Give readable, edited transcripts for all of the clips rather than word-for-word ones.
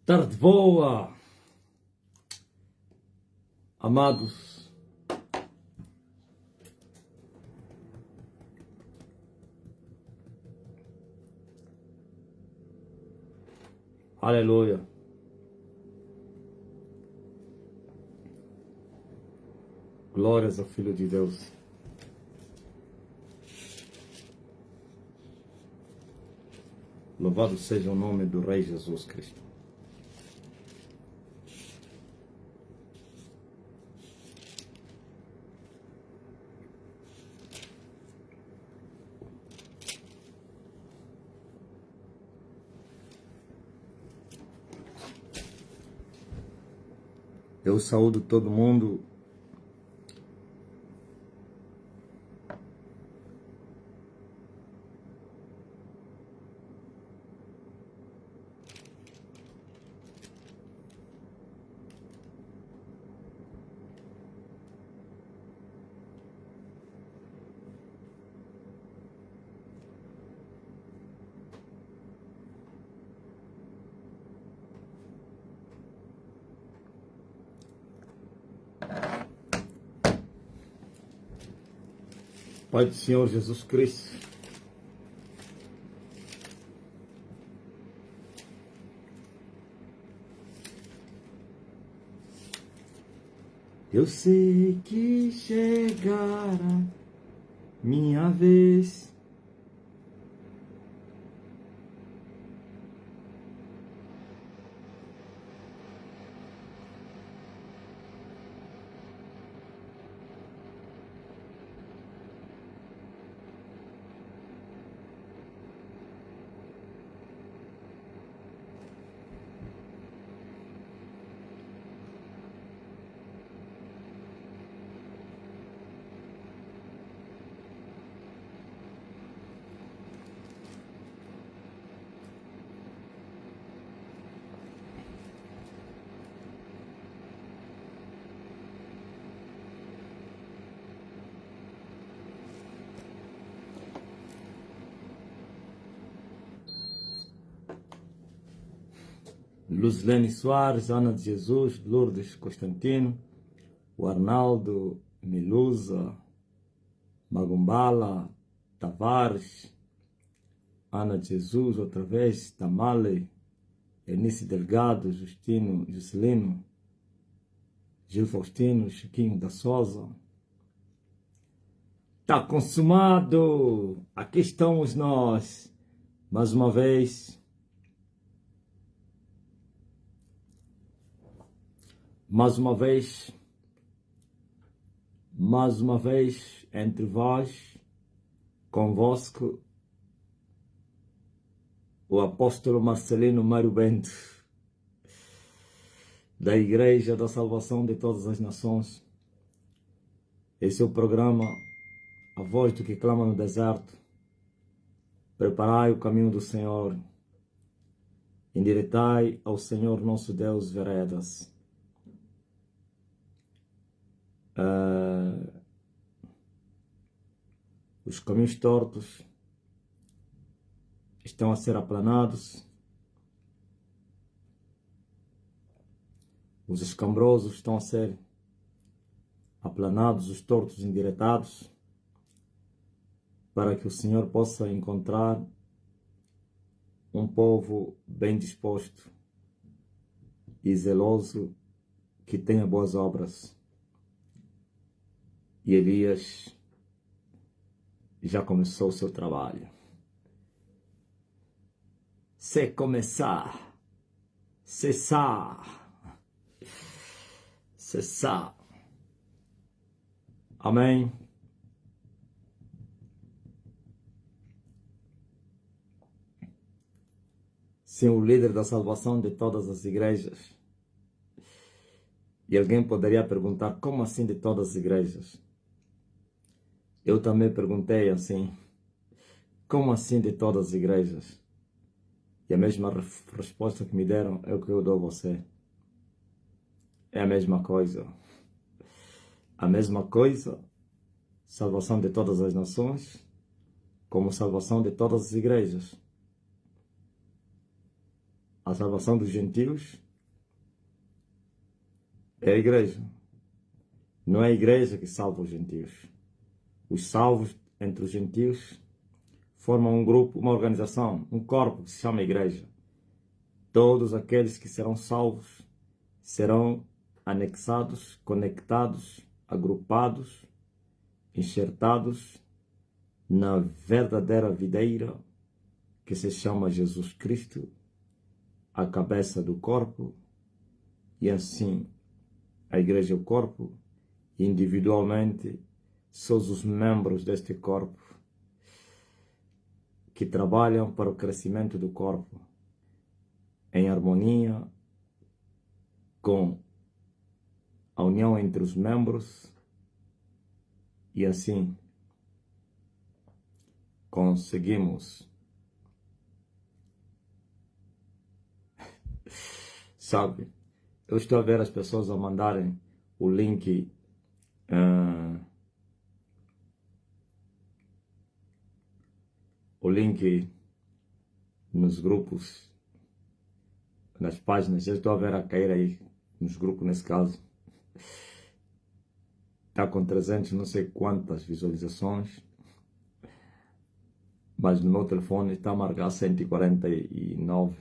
Tarde boa, amados. Aleluia. Glórias ao Filho de Deus. Louvado seja o nome do Rei Jesus Cristo. Eu saúdo todo mundo. Pai do Senhor Jesus Cristo, eu sei que chegará minha vez. Luzlene Soares, Ana de Jesus, Lourdes Constantino, o Arnaldo, Milusa, Magumbala, Tavares, Ana de Jesus, outra vez, Tamale, Enice Delgado, Justino, Juscelino, Gil Faustino, Chiquinho da Souza. Tá consumado! Aqui estamos nós, mais uma vez. Mais uma vez, entre vós, convosco, o apóstolo Marcelino Mário Bento, da Igreja da Salvação de Todas as Nações. Esse é o programa A Voz do que Clama no Deserto. Preparai o caminho do Senhor, endireitai ao Senhor nosso Deus veredas. Os caminhos tortos estão a ser aplanados, os escambrosos estão a ser aplanados, os tortos endireitados, para que o Senhor possa encontrar um povo bem disposto e zeloso, que tenha boas obras. E Elias já começou o seu trabalho. Se começar, cessar. Amém. Sim, o líder da salvação de todas as igrejas. E alguém poderia perguntar, como assim de todas as igrejas? Eu também perguntei assim, como assim de todas as igrejas? E a mesma resposta que me deram é o que eu dou a você. É a mesma coisa. A mesma coisa, salvação de todas as nações, como salvação de todas as igrejas. a salvação dos gentios é a igreja. Não é a igreja que salva os gentios. Os salvos entre os gentios formam um grupo, uma organização, um corpo que se chama igreja. Todos aqueles que serão salvos serão anexados, conectados, agrupados, enxertados na verdadeira videira que se chama Jesus Cristo, a cabeça do corpo, e assim a igreja é o corpo, e individualmente somos os membros deste corpo que trabalham para o crescimento do corpo em harmonia com a união entre os membros, e assim conseguimos, sabe, eu estou a ver as pessoas a mandarem o link nos grupos, nas páginas. Eu estou a ver a cair aí nos grupos, nesse caso está com 300 não sei quantas visualizações, mas no meu telefone está a marcar 149.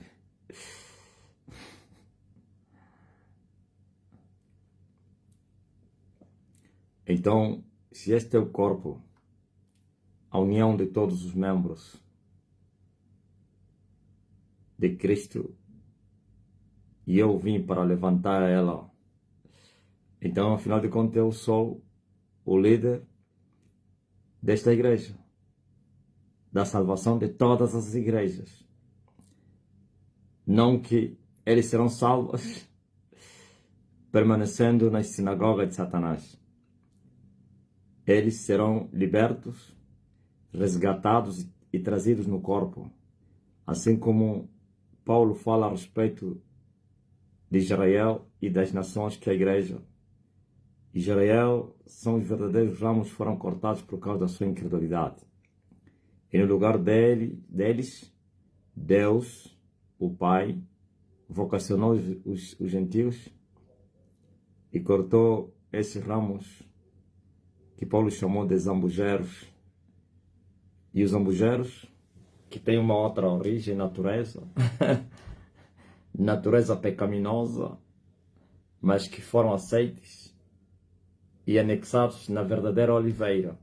Então, se este é o corpo, a união de todos os membros de Cristo, e eu vim para levantar ela, então, afinal de contas, eu sou o líder desta igreja, da salvação de todas as igrejas. Não que eles serão salvos permanecendo nas sinagogas de Satanás. Eles serão libertos, resgatados e trazidos no corpo. Assim como Paulo fala a respeito de Israel e das nações que a igreja. Israel são os verdadeiros ramos que foram cortados por causa da sua incredulidade. E no lugar deles, Deus, o Pai, vocacionou os gentios e cortou esses ramos que Paulo chamou de zambujeiros. E os zambujeiros, que têm uma outra origem, natureza, natureza pecaminosa, mas que foram aceites e anexados na verdadeira oliveira.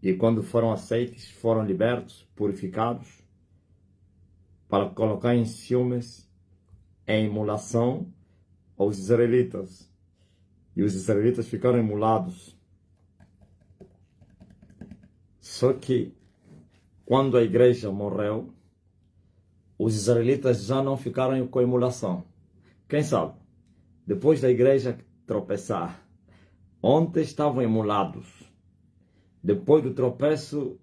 E quando foram aceites, foram libertos, purificados, para colocar em ciúmes, em emulação aos israelitas. E os israelitas ficaram emulados. Só que, quando a igreja morreu, os israelitas já não ficaram com emulação. Quem sabe? Depois da igreja tropeçar, ontem estavam emulados. Depois do tropeço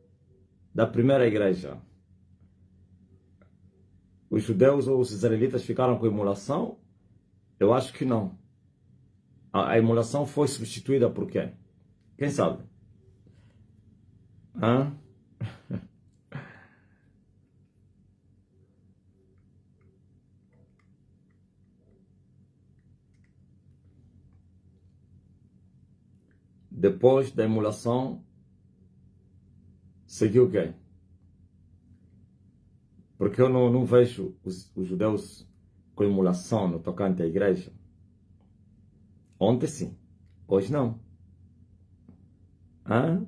da primeira igreja, os judeus ou os israelitas ficaram com emulação? Eu acho que não. A emulação foi substituída por quê? Quem sabe? Hã? Depois da emulação, seguiu o quê? Porque eu não vejo os judeus com emulação no tocante à igreja. Ontem sim, hoje não. Hã?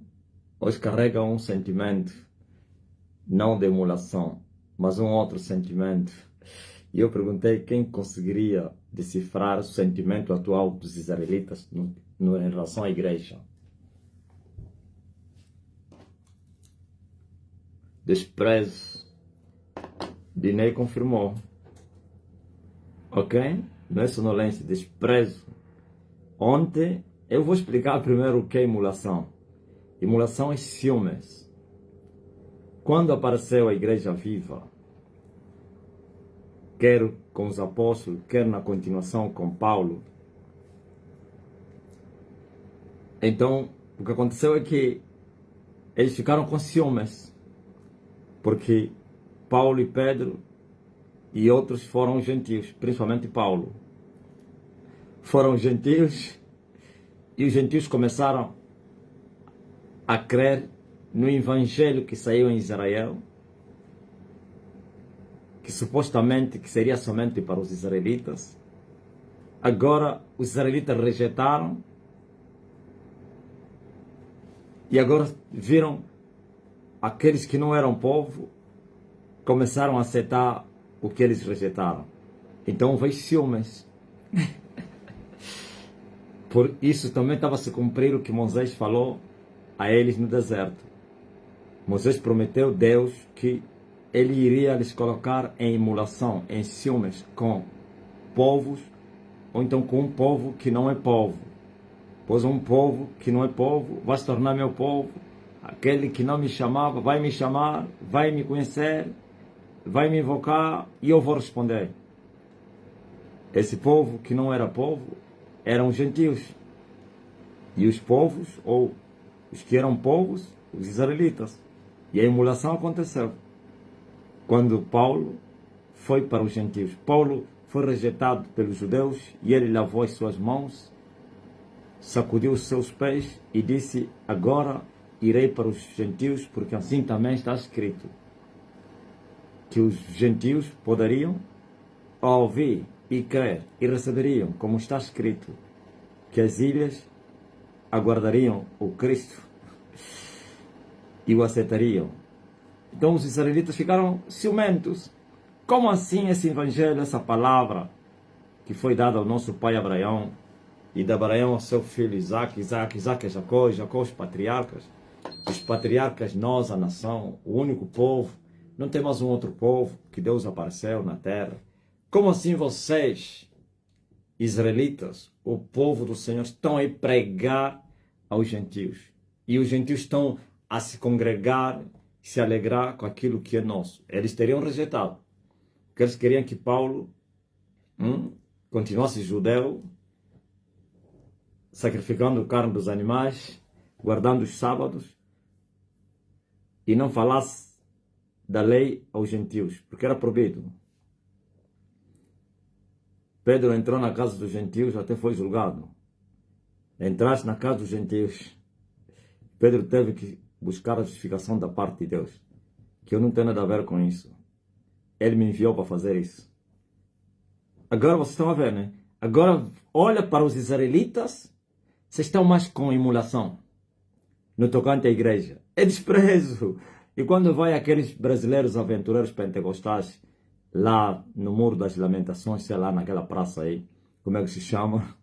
Hoje carregam um sentimento, não de emulação, mas um outro sentimento. E eu perguntei quem conseguiria decifrar o sentimento atual dos israelitas em relação à igreja. Desprezo. Dinei confirmou. Ok? Não é sonolência, desprezo. Ontem, eu vou explicar primeiro o que é emulação. Emulação é ciúmes. Quando apareceu a igreja viva, quer com os apóstolos, quer na continuação com Paulo, então o que aconteceu é que eles ficaram com ciúmes, porque Paulo e Pedro e outros foram gentios, principalmente Paulo. Foram gentios e os gentios começaram a crer no evangelho que saiu em Israel, que supostamente que seria somente para os israelitas. Agora os israelitas rejeitaram e agora viram aqueles que não eram povo, começaram a aceitar o que eles rejeitaram. Então veio ciúmes. Por isso também estava a se cumprir o que Moisés falou a eles no deserto. Moisés prometeu a Deus que ele iria lhes colocar em emulação, em ciúmes com povos, ou então com um povo que não é povo. Pois um povo que não é povo vai se tornar meu povo. Aquele que não me chamava vai me chamar, vai me conhecer, vai me invocar e eu vou responder. Esse povo que não era povo eram os gentios. E os povos, ou os que eram povos, os israelitas. E a emulação aconteceu quando Paulo foi para os gentios. Paulo foi rejeitado pelos judeus e ele lavou as suas mãos, sacudiu os seus pés e disse: agora irei para os gentios, porque assim também está escrito que os gentios poderiam ouvir e crer e receberiam, como está escrito, que as ilhas aguardariam o Cristo e o aceitariam. Então os israelitas ficaram ciumentos. Como assim esse evangelho, essa palavra que foi dada ao nosso pai Abraão, e de Abraão ao seu filho Isaac, Isaac a Jacó, Jacó os patriarcas, nós, a nação, o único povo, não tem mais um outro povo que Deus apareceu na terra. Como assim vocês, israelitas, o povo do Senhor, estão a pregar aos gentios? E os gentios estão a se congregar, se alegrar com aquilo que é nosso. Eles teriam rejeitado. Porque eles queriam que Paulo continuasse judeu, sacrificando carne dos animais, guardando os sábados, e não falasse da lei aos gentios, porque era proibido. Pedro entrou na casa dos gentios, até foi julgado. Entraste na casa dos gentios. Pedro teve que buscar a justificação da parte de Deus, que eu não tenho nada a ver com isso. Ele me enviou para fazer isso. Agora vocês estão a ver, né? Agora olha para os israelitas, vocês estão mais com emulação no tocante à igreja. É desprezo. E quando vai aqueles brasileiros aventureiros pentecostais lá no Muro das Lamentações, sei lá, naquela praça aí, como é que se chama?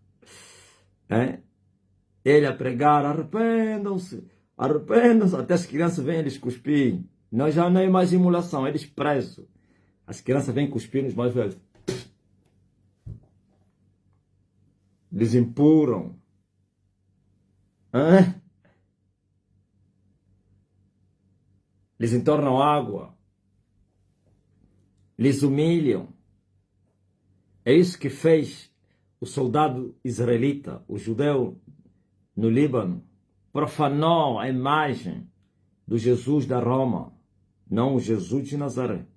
Ele a pregar: arrependam-se, arrependam-se. Até as crianças vêm eles cuspir. Nós já não é mais emulação, é desprezo. As crianças vêm cuspir nos mais velhos. Eles empurram. Eles entornam água. Eles humilham. É isso que fez o soldado israelita, o judeu no Líbano. Profanou a imagem do Jesus da Roma, não o Jesus de Nazaré.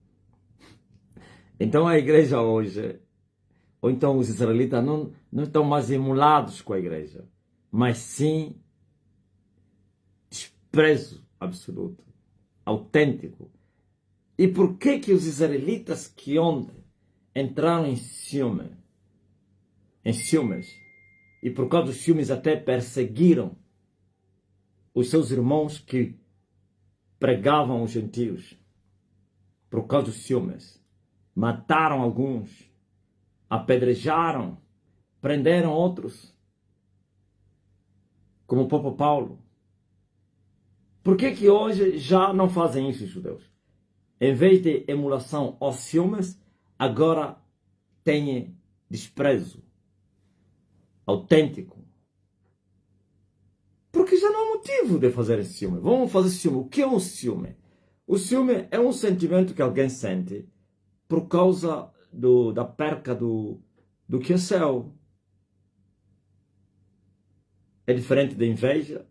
Então a igreja hoje, ou então os israelitas, não estão mais emulados com a igreja, mas sim desprezo absoluto, autêntico. E por que os israelitas que ontem entraram em ciúmes, e por causa dos ciúmes até perseguiram os seus irmãos que pregavam os gentios, por causa dos ciúmes, mataram alguns, apedrejaram, prenderam outros, como o Papa Paulo. Por que hoje já não fazem isso os judeus? Em vez de emulação aos ciúmes, agora têm desprezo autêntico. Porque já não há motivo de fazer esse ciúme. Vamos fazer ciúme. O que é um ciúme? O ciúme é um sentimento que alguém sente por causa da perca do que é seu. É diferente da inveja.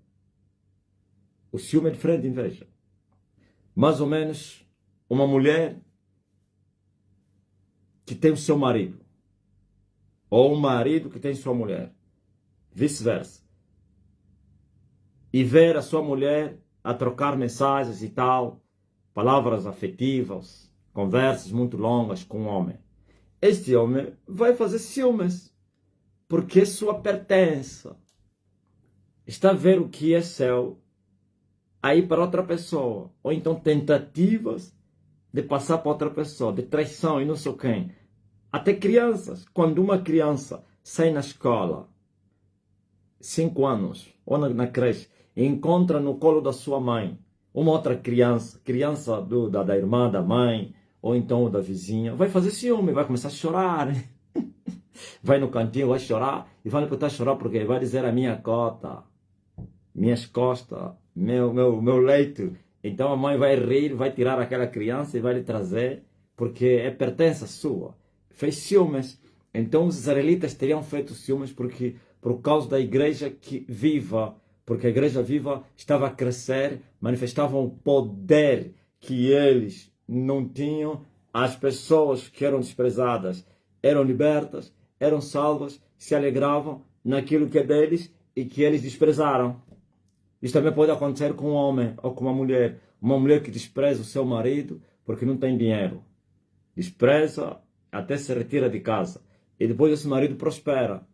O ciúme é diferente da inveja. Mais ou menos, uma mulher que tem o seu marido, ou um marido que tem sua mulher, vice-versa, e ver a sua mulher a trocar mensagens e tal, palavras afetivas, conversas muito longas com um homem, este homem vai fazer ciúmes, porque sua pertença está a ver o que é seu aí para outra pessoa, ou então tentativas de passar para outra pessoa, de traição e não sei quem. Até crianças, quando uma criança sai na escola, 5 anos, ou na creche, e encontra no colo da sua mãe uma outra criança, da irmã, da mãe, ou então da vizinha, vai fazer ciúme, vai começar a chorar. Vai no cantinho, vai chorar, e vai botar a chorar porque vai dizer a minha cota, minhas costas, meu leito. Então a mãe vai rir, vai tirar aquela criança e vai lhe trazer, porque é pertença sua. Fez ciúmes. Então os israelitas teriam feito ciúmes por causa da igreja viva, porque a igreja viva estava a crescer, manifestavam o poder que eles não tinham. As pessoas que eram desprezadas eram libertas, eram salvas, se alegravam naquilo que é deles e que eles desprezaram. Isso também pode acontecer com um homem ou com uma mulher. Uma mulher que despreza o seu marido porque não tem dinheiro. Despreza até se retira de casa. E depois esse marido prospera.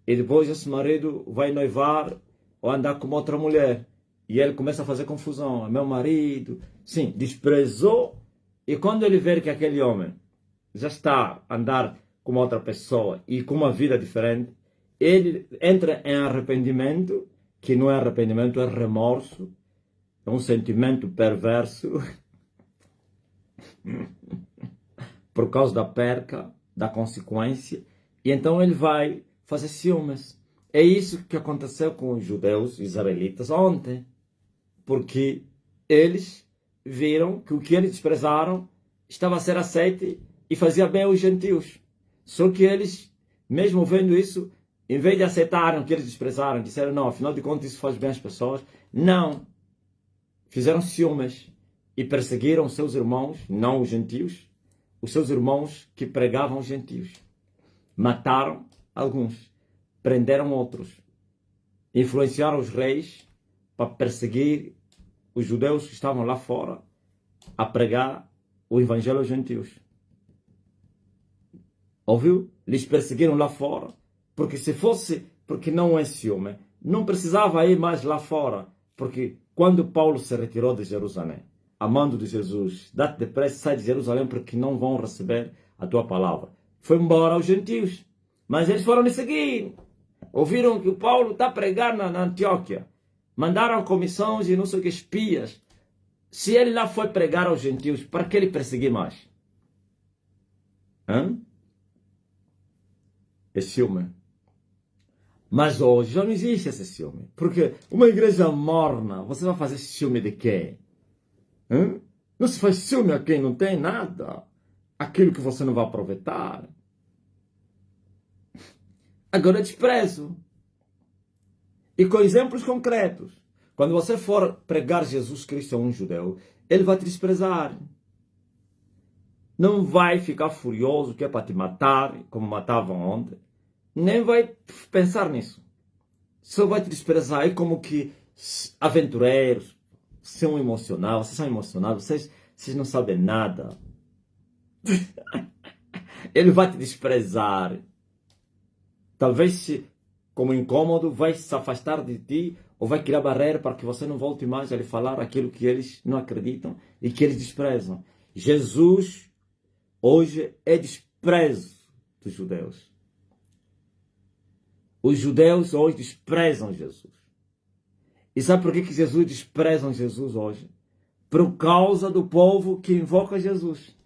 E depois esse marido vai noivar ou andar com outra mulher. E ele começa a fazer confusão. É meu marido. Sim, desprezou. E quando ele vê que aquele homem já está a andar com outra pessoa e com uma vida diferente, ele entra em arrependimento, que não é arrependimento, é remorso, é um sentimento perverso por causa da perca, da consequência, e então ele vai fazer ciúmes. É isso que aconteceu com os judeus israelitas ontem, porque eles viram que o que eles desprezaram estava a ser aceito e fazia bem aos gentios. Só que eles, mesmo vendo isso, em vez de aceitarem o que eles desprezaram, disseram, não, afinal de contas isso faz bem às pessoas. Não. Fizeram ciúmes e perseguiram os seus irmãos, não os gentios, os seus irmãos que pregavam os gentios. Mataram alguns, prenderam outros, influenciaram os reis para perseguir os judeus que estavam lá fora a pregar o evangelho aos gentios. Ouviu? Eles perseguiram lá fora, porque se fosse, porque não é ciúme, não precisava ir mais lá fora, porque quando Paulo se retirou de Jerusalém, amando de Jesus, dá-te depressa, sai de Jerusalém, porque não vão receber a tua palavra. Foi embora aos gentios, mas eles foram lhe seguir. Ouviram que o Paulo está a pregar na Antioquia, mandaram comissões e não sei o que, espias. Se ele lá foi pregar aos gentios, para que ele perseguir mais? Hã? É ciúme. Mas hoje já não existe esse ciúme. Porque uma igreja morna, você vai fazer ciúme de quê? Hã? Não se faz ciúme a quem não tem nada. Aquilo que você não vai aproveitar. Agora é desprezo. E com exemplos concretos. Quando você for pregar Jesus Cristo a um judeu, ele vai te desprezar. Não vai ficar furioso que é para te matar, como matavam ontem. Nem vai pensar nisso. Só vai te desprezar. É como que aventureiros são emocionados, vocês são emocionados, vocês não sabem nada. Ele vai te desprezar. Talvez, como incômodo, vai se afastar de ti ou vai criar barreira para que você não volte mais a lhe falar aquilo que eles não acreditam e que eles desprezam. Jesus hoje é desprezo dos judeus. Os judeus hoje desprezam Jesus. E sabe por que Jesus desprezam Jesus hoje? Por causa do povo que invoca Jesus.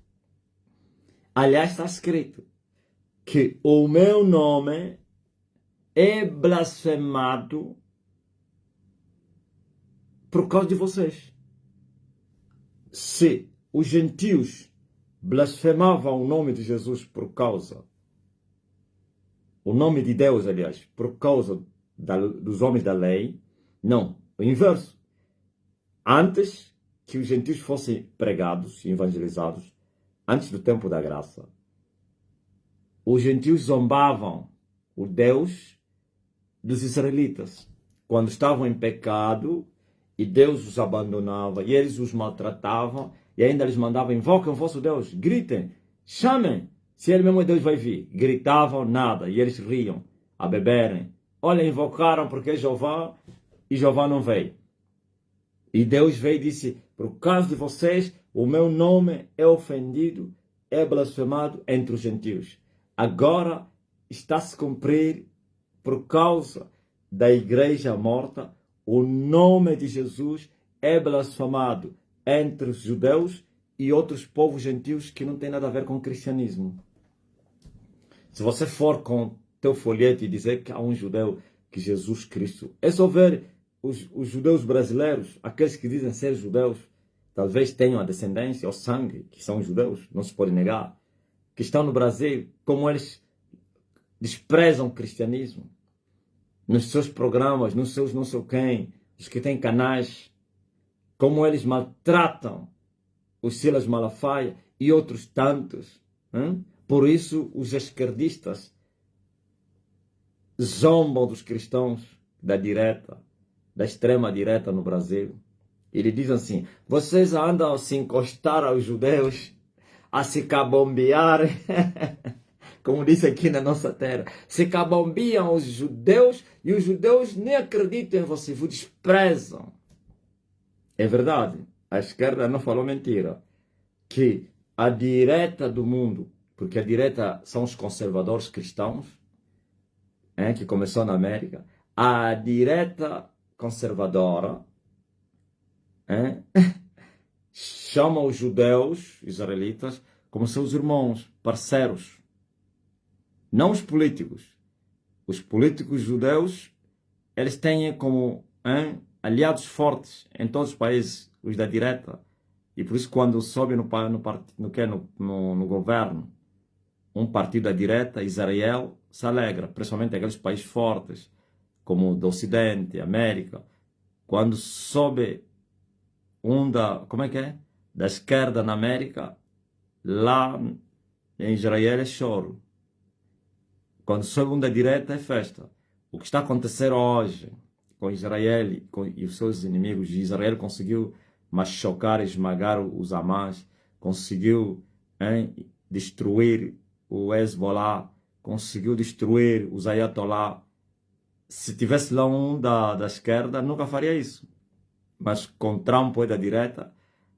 Aliás, está escrito que o meu nome é blasfemado por causa de vocês. Se os gentios blasfemavam o nome de Jesus por causa, o nome de Deus, aliás, por causa dos homens da lei, não, o inverso. Antes que os gentios fossem pregados e evangelizados, antes do tempo da graça, os gentios zombavam o Deus dos israelitas. Quando estavam em pecado e Deus os abandonava e eles os maltratavam e ainda lhes mandavam: invoquem o vosso Deus, gritem, chamem, se ele mesmo Deus vai vir. Gritavam, nada, e eles riam, a beberem. Olha, invocaram porque Jeová, e Jeová não veio. E Deus veio e disse: por causa de vocês, o meu nome é ofendido, é blasfemado entre os gentios. Agora está a se cumprir, por causa da igreja morta, o nome de Jesus é blasfemado entre os judeus e outros povos gentios que não tem nada a ver com o cristianismo. Se você for com teu folheto e dizer que há um judeu que Jesus Cristo, é só ver os judeus brasileiros, aqueles que dizem ser judeus, talvez tenham a descendência, o sangue, que são judeus, não se pode negar, que estão no Brasil, como eles desprezam o cristianismo, nos seus programas, nos seus não sei quem, os que têm canais, como eles maltratam o Silas Malafaia e outros tantos. Hein? Por isso, os esquerdistas zombam dos cristãos da direita, da extrema direita no Brasil. Ele diz assim: vocês andam a se encostar aos judeus, a se cabombear, como disse aqui na nossa terra, se cabombiam os judeus e os judeus nem acreditam em você, vos desprezam. É verdade, a esquerda não falou mentira, que a direita do mundo, porque a direita são os conservadores cristãos, que começou na América, a direita conservadora chama os judeus israelitas como seus irmãos, parceiros, não os políticos. Os políticos judeus, eles têm como aliados fortes em todos os países, os da direita, e por isso quando sobe no governo um partido da direita, Israel se alegra, principalmente aqueles países fortes, como o do Ocidente, América. Quando sobe da esquerda na América, lá em Israel é choro. Quando sobe da direita é festa. O que está a acontecer hoje com Israel e os seus inimigos, Israel conseguiu machucar, esmagar os Hamas, conseguiu destruir o Hezbollah, conseguiu destruir os Ayatollah. Se tivesse lá da esquerda, nunca faria isso. Mas com Trump e da direita,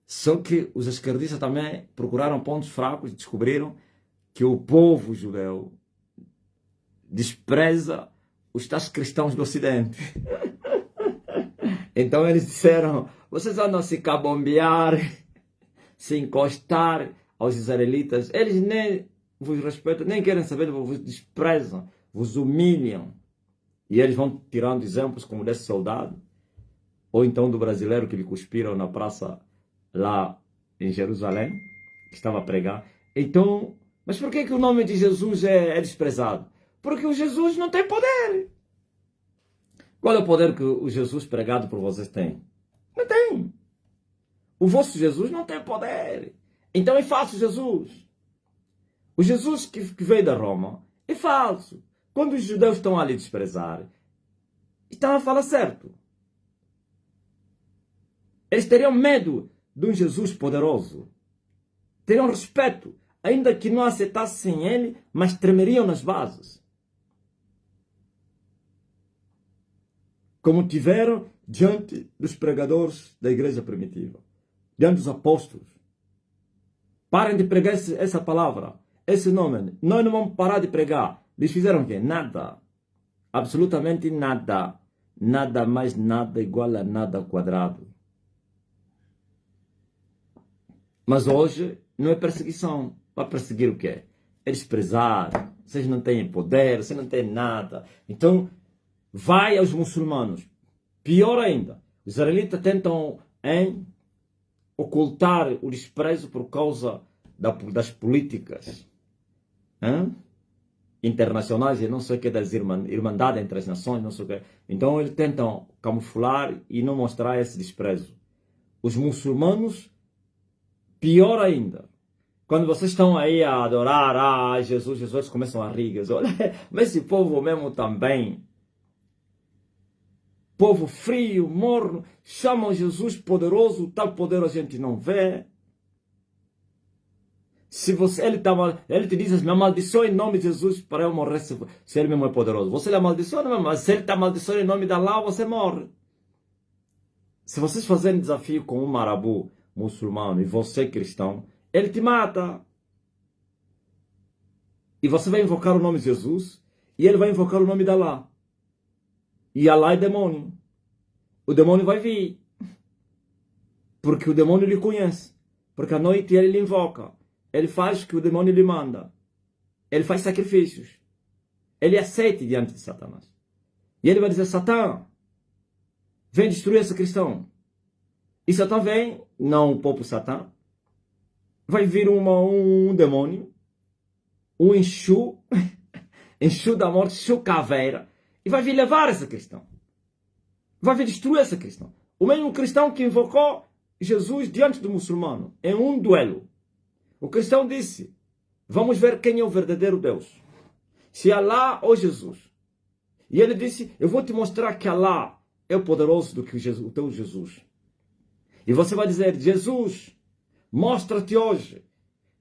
só que os esquerdistas também procuraram pontos fracos e descobriram que o povo judeu despreza os tais cristãos do Ocidente. Então eles disseram: vocês andam a se cabombear, se encostar aos israelitas, eles nem vos respeitam, nem querem saber, vos desprezam, vos humilham. E eles vão tirando exemplos como desse soldado, ou então do brasileiro que lhe cuspiram na praça lá em Jerusalém, que estava a pregar. Então, mas por que o nome de Jesus é desprezado? Porque o Jesus não tem poder. Qual é o poder que o Jesus pregado por vocês tem? Não tem. O vosso Jesus não tem poder. Então é falso Jesus. O Jesus que veio da Roma é falso. Quando os judeus estão ali a desprezar, estão a falar certo. Eles teriam medo de um Jesus poderoso. Teriam respeito, ainda que não aceitassem ele, mas tremeriam nas bases. Como tiveram diante dos pregadores da igreja primitiva, diante dos apóstolos. Parem de pregar essa palavra, esse nome. Nós não vamos parar de pregar. Eles fizeram o quê? Nada. Absolutamente nada. Nada mais nada igual a nada ao quadrado. Mas hoje não é perseguição. Para perseguir o quê? É desprezar. Vocês não têm poder, vocês não têm nada. Então, vai aos muçulmanos. Pior ainda, os israelitas tentam ocultar o desprezo por causa das políticas internacionais e não sei o que, das irmandade entre as nações, não sei o que. Então eles tentam camuflar e não mostrar esse desprezo. Os muçulmanos, pior ainda, Quando vocês estão aí a adorar, Jesus, Jesus, eles começam a rir. Olha, mas esse povo mesmo também. Povo frio, morno, chamam Jesus poderoso, tal poder a gente não vê. Se você, ele te diz, me amaldiçoa em nome de Jesus para eu morrer, se ele mesmo é poderoso. Você lhe amaldiçoa, mas se ele te amaldiçoa em nome de Allah, você morre. Se vocês fazerem desafio com um marabu muçulmano e você cristão, ele te mata. E você vai invocar o nome de Jesus e ele vai invocar o nome de Allah. E Allah é demônio. O demônio vai vir. Porque o demônio lhe conhece. Porque à noite ele lhe invoca. Ele faz o que o demônio lhe manda. Ele faz sacrifícios. Ele aceita diante de Satanás. E ele vai dizer, Satã, vem destruir esse cristão. E Satã vem, não o próprio Satã. Vai vir um demônio. Um Exu. Exu da morte, Exu caveira. E vai vir levar esse cristão. Vai vir destruir esse cristão. O mesmo cristão que invocou Jesus diante do muçulmano. Em um duelo. O cristão disse, vamos ver quem é o verdadeiro Deus. Se Allah ou Jesus. E ele disse, eu vou te mostrar que Allah é o poderoso do que o teu Jesus. E você vai dizer, Jesus, mostra-te hoje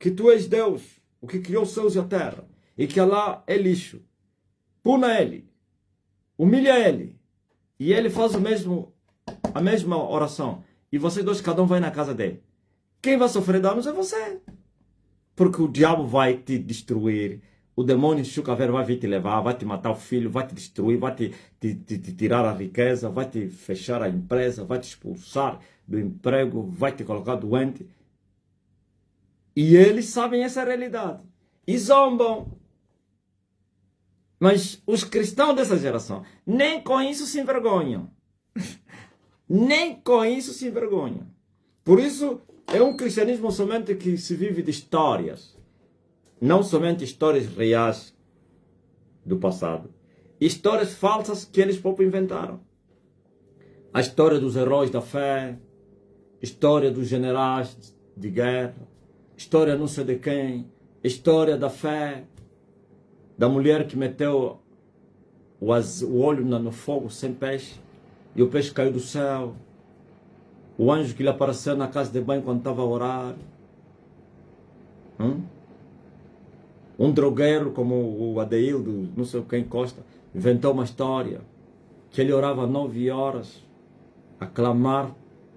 que tu és Deus, o que criou os céus e a terra. E que Allah é lixo. Puna ele. Humilha ele. E ele faz a mesma oração. E vocês dois, cada um vai na casa dele. Quem vai sofrer danos é você. Porque o diabo vai te destruir. O demônio chucaveiro vai vir te levar, vai te matar o filho, vai te destruir, vai te tirar a riqueza, vai te fechar a empresa, vai te expulsar do emprego, vai te colocar doente. E eles sabem essa realidade. E zombam. Mas os cristãos dessa geração, nem com isso se envergonham. Nem com isso se envergonham. Por isso, é um cristianismo somente que se vive de histórias. Não somente histórias reais do passado. Histórias falsas que eles próprios inventaram. A história dos heróis da fé. História dos generais de guerra. História não sei de quem. História da fé. Da mulher que meteu o olho no fogo sem peixe. E o peixe caiu do céu. O anjo que lhe apareceu na casa de banho quando estava a orar. Um drogueiro como o Adeildo, não sei quem Costa, inventou uma história. Que ele orava 9 horas a clamar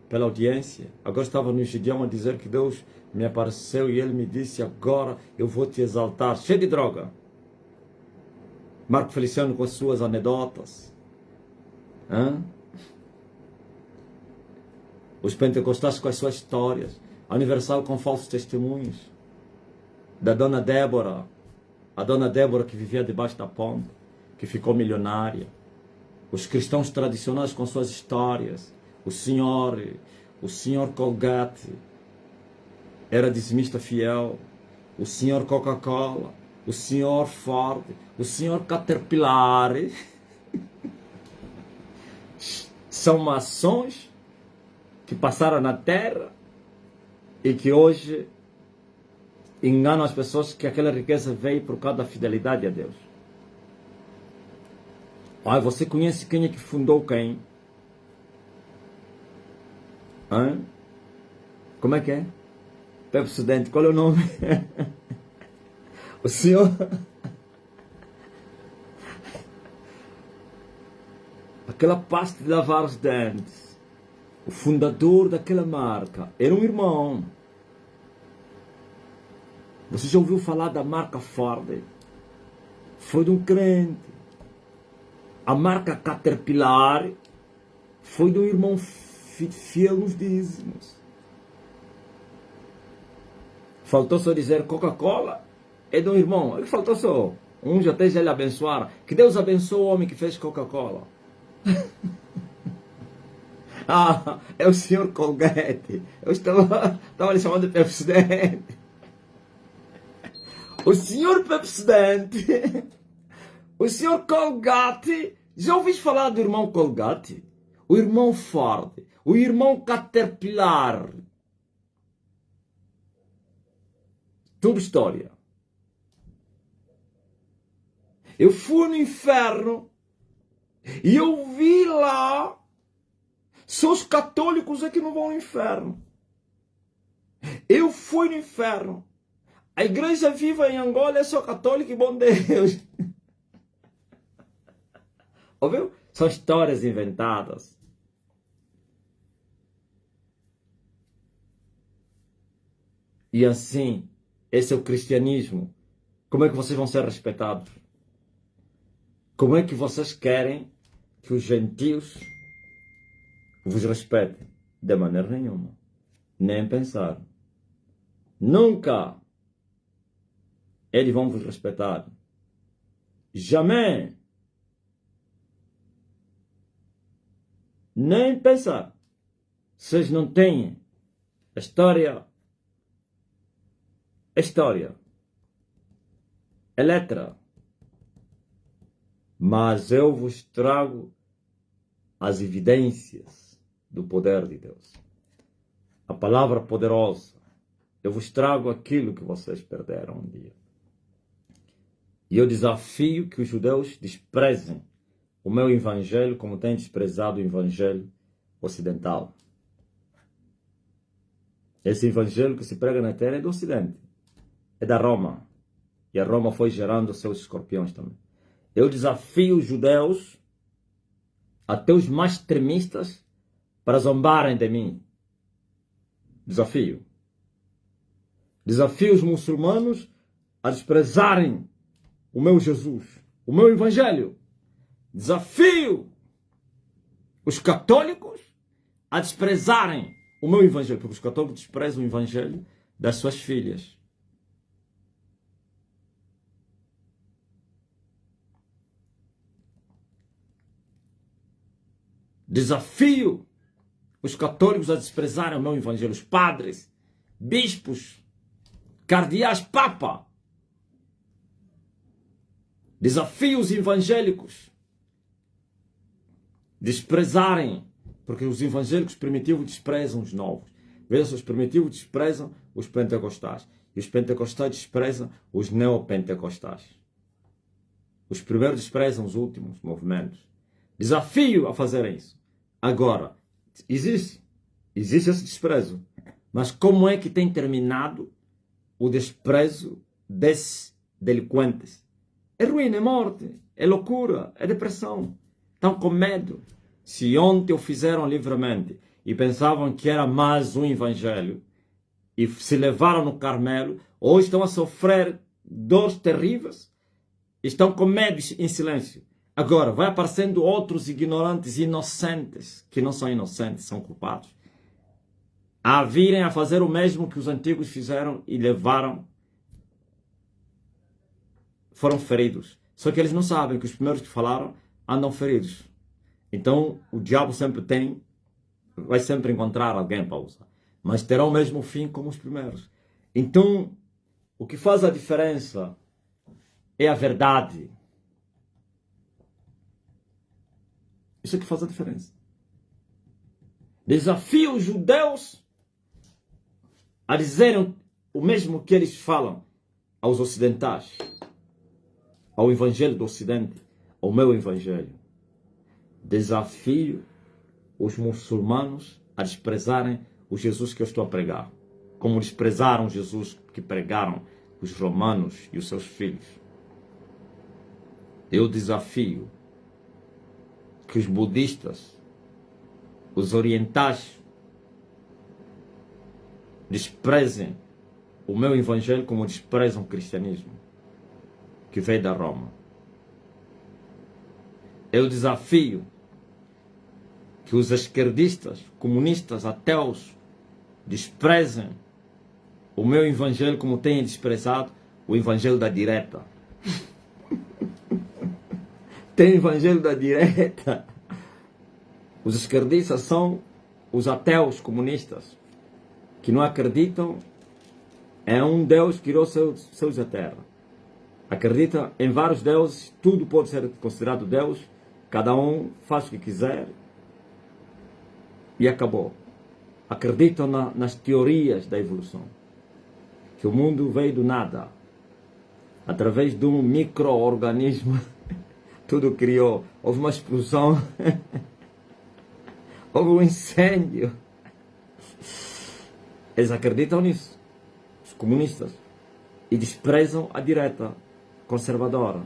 pela audiência. Agora estava no Gideão a dizer que Deus me apareceu e ele me disse, agora eu vou te exaltar. Cheio de droga. Marco Feliciano com as suas anedotas. Os pentecostais com as suas histórias. A Universal com falsos testemunhos. Da Dona Débora. A Dona Débora que vivia debaixo da ponte. Que ficou milionária. Os cristãos tradicionais com suas histórias. O senhor Colgate era dizimista fiel. O senhor Coca-Cola. O senhor Ford. O senhor Caterpillar. São maçons que passaram na terra e que hoje enganam as pessoas que aquela riqueza veio por causa da fidelidade a Deus. Você conhece quem é que fundou quem? Como é que é? Pepsodente, qual é o nome? O senhor... Aquela pasta de lavar os dentes. O fundador daquela marca era um irmão. Você já ouviu falar da marca Ford? Foi de um crente. A marca Caterpillar foi de um irmão fiel nos dízimos. Faltou só dizer Coca-Cola é de um irmão. Faltou só. Um já até já lhe abençoaram. Que Deus abençoe o homem que fez Coca-Cola. É o senhor Colgate. Eu estava lhe chamando de Pepsodente. O senhor Pepsodente. O senhor Colgate. Já ouviste falar do irmão Colgate? O irmão Ford. O irmão Caterpillar. Tudo história. Eu fui no inferno e eu vi lá, só os católicos é que não vão no inferno. Eu fui no inferno. A igreja viva em Angola é só católica e bom Deus. Ouviu? São histórias inventadas. E assim, esse é o cristianismo. Como é que vocês vão ser respeitados? Como é que vocês querem que os gentios vos respeitem? De maneira nenhuma. Nem pensar. Nunca eles vão vos respeitar. Jamais. Nem pensar. Vocês não têm a história. A história. É letra. Mas eu vos trago as evidências do poder de Deus. A palavra poderosa. Eu vos trago aquilo que vocês perderam um dia. E eu desafio que os judeus desprezem o meu evangelho como têm desprezado o evangelho ocidental. Esse evangelho que se prega na terra é do ocidente. É da Roma. E a Roma foi gerando seus escorpiões também. Eu desafio os judeus, até os mais extremistas, para zombarem de mim. Desafio. Desafio os muçulmanos a desprezarem o meu Jesus, o meu evangelho. Desafio os católicos a desprezarem o meu evangelho, porque os católicos desprezam o evangelho das suas filhas. Desafio os católicos a desprezarem o meu evangelho, os padres, bispos, cardeais, papa. Desafio os evangélicos a desprezarem, porque os evangélicos primitivos desprezam os novos. Veja, os primitivos desprezam os pentecostais. E os pentecostais desprezam os neopentecostais. Os primeiros desprezam os últimos movimentos. Desafio a fazerem isso. Agora, existe esse desprezo. Mas como é que tem terminado o desprezo desses delinquentes? É ruína, é morte, é loucura, é depressão. Estão com medo. Se ontem o fizeram livremente e pensavam que era mais um evangelho e se levaram no Carmelo, hoje estão a sofrer dores terríveis, estão com medo em silêncio. Agora, vai aparecendo outros ignorantes, inocentes, que não são inocentes, são culpados, a virem a fazer o mesmo que os antigos fizeram e levaram, foram feridos. Só que eles não sabem que os primeiros que falaram andam feridos. Então, o diabo sempre vai sempre encontrar alguém para usar. Mas terá o mesmo fim como os primeiros. Então, o que faz a diferença é a verdade. Isso é que faz a diferença. Desafio os judeus a dizerem o mesmo que eles falam aos ocidentais, ao evangelho do ocidente, ao meu evangelho. Desafio os muçulmanos a desprezarem o Jesus que eu estou a pregar, como desprezaram Jesus que pregaram os romanos e os seus filhos. Eu desafio que os budistas, os orientais, desprezem o meu evangelho como desprezam o cristianismo, que veio da Roma. Eu desafio que os esquerdistas, comunistas, ateus, desprezem o meu evangelho como têm desprezado o evangelho da direita. Tem evangelho da direita. Os esquerdistas são os ateus comunistas que não acreditam em um Deus que criou céus e a terra. Acreditam em vários deuses, tudo pode ser considerado Deus, cada um faz o que quiser e acabou. Acreditam nas teorias da evolução, que o mundo veio do nada. Através de um micro-organismo, tudo criou. Houve uma explosão, houve um incêndio. Eles acreditam nisso, os comunistas, e desprezam a direita conservadora,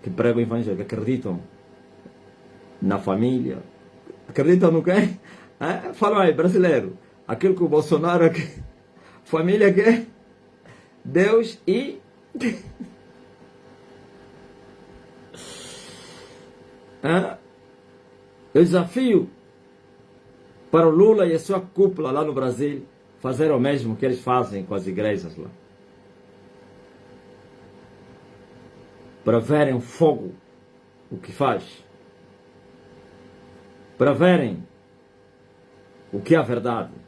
que prega o evangelho, que acreditam na família. Acreditam no quê? Fala aí, brasileiro. Aquilo que o Bolsonaro quer. Família quer? Deus e... Eu desafio para o Lula e a sua cúpula lá no Brasil fazer o mesmo que eles fazem com as igrejas lá. Para verem o fogo, o que faz. Para verem o que é a verdade.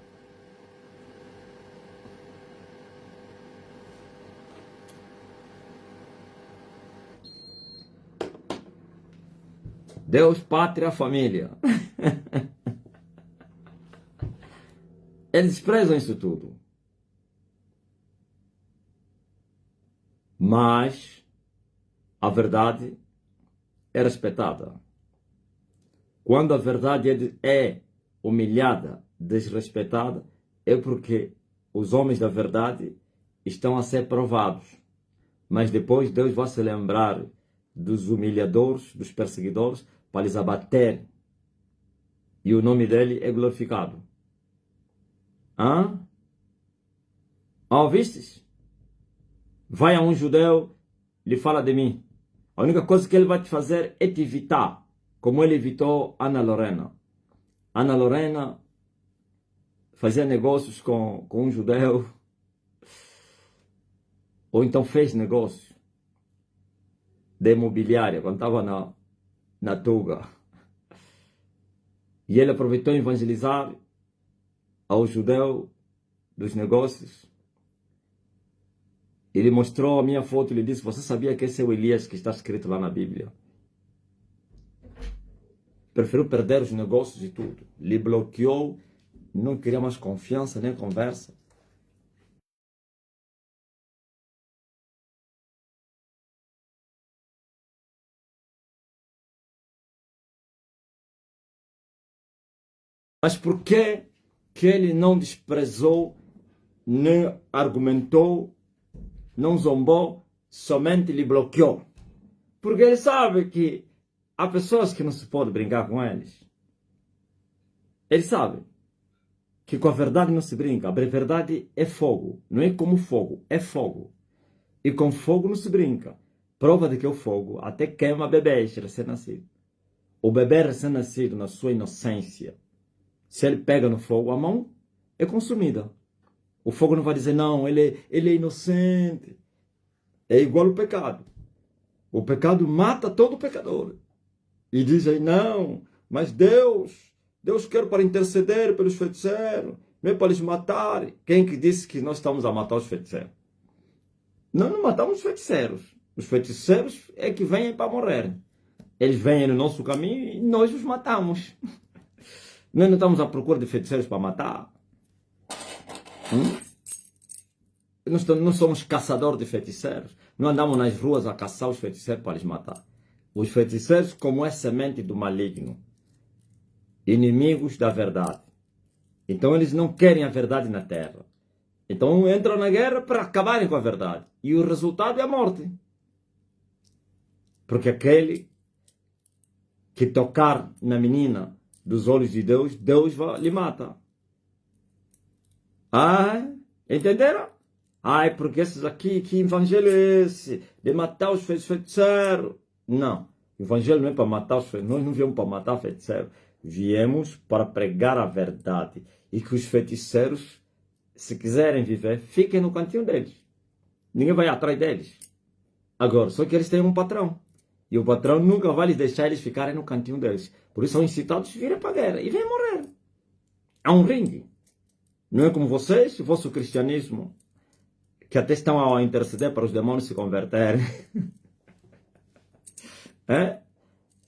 Deus, pátria, família. Eles desprezam isso tudo. Mas a verdade é respeitada. Quando a verdade é humilhada, desrespeitada, é porque os homens da verdade estão a ser provados. Mas depois Deus vai se lembrar dos humilhadores, dos perseguidores, para lhes abater. E o nome dele é glorificado. Ouvistes? Vai a um judeu, lhe fala de mim. A única coisa que ele vai te fazer é te evitar, como ele evitou Ana Lorena. Ana Lorena fazia negócios com um judeu, ou então fez negócio de imobiliária, quando estava na Tuga. E ele aproveitou evangelizar ao judeu dos negócios. Ele mostrou a minha foto e lhe disse: você sabia que esse é o Elias que está escrito lá na Bíblia? Preferiu perder os negócios e tudo. Lhe bloqueou, não queria mais confiança nem conversa. Mas por que ele não desprezou, nem argumentou, não zombou, somente lhe bloqueou? Porque ele sabe que há pessoas que não se pode brincar com eles. Ele sabe que com a verdade não se brinca. A verdade é fogo. Não é como fogo, é fogo. E com fogo não se brinca. Prova de que o fogo até queima bebês recém-nascidos. O bebê recém-nascido, na sua inocência, se ele pega no fogo, a mão é consumida. O fogo não vai dizer, não, ele é inocente. É igual ao pecado. O pecado mata todo pecador. E dizem, não, mas Deus quer para interceder pelos feiticeiros, não é para eles matarem. Quem que disse que nós estamos a matar os feiticeiros? Nós não matamos os feiticeiros. Os feiticeiros é que vêm para morrer. Eles vêm no nosso caminho e nós os matamos. Nós não estamos à procura de feiticeiros para matar. Nós não somos caçadores de feiticeiros. Não andamos nas ruas a caçar os feiticeiros para eles matar. Os feiticeiros, como é semente do maligno, inimigos da verdade. Então eles não querem a verdade na terra. Então entram na guerra para acabarem com a verdade. E o resultado é a morte. Porque aquele que tocar na menina dos olhos de Deus, Deus lhe mata. Entenderam? Porque esses aqui, que evangelho é esse? De matar os feiticeiros. Não, o evangelho não é para matar os feiticeiros. Nós não viemos para matar feiticeiros. Viemos para pregar a verdade. E que os feiticeiros, se quiserem viver, fiquem no cantinho deles. Ninguém vai atrás deles. Agora, só que eles têm um patrão. E o patrão nunca vai lhes deixar eles ficarem no cantinho deles. Por isso são incitados a virem para a guerra. E vêm morrer. Há um ringue. Não é como vocês, o vosso cristianismo, que até estão a interceder para os demônios se converterem.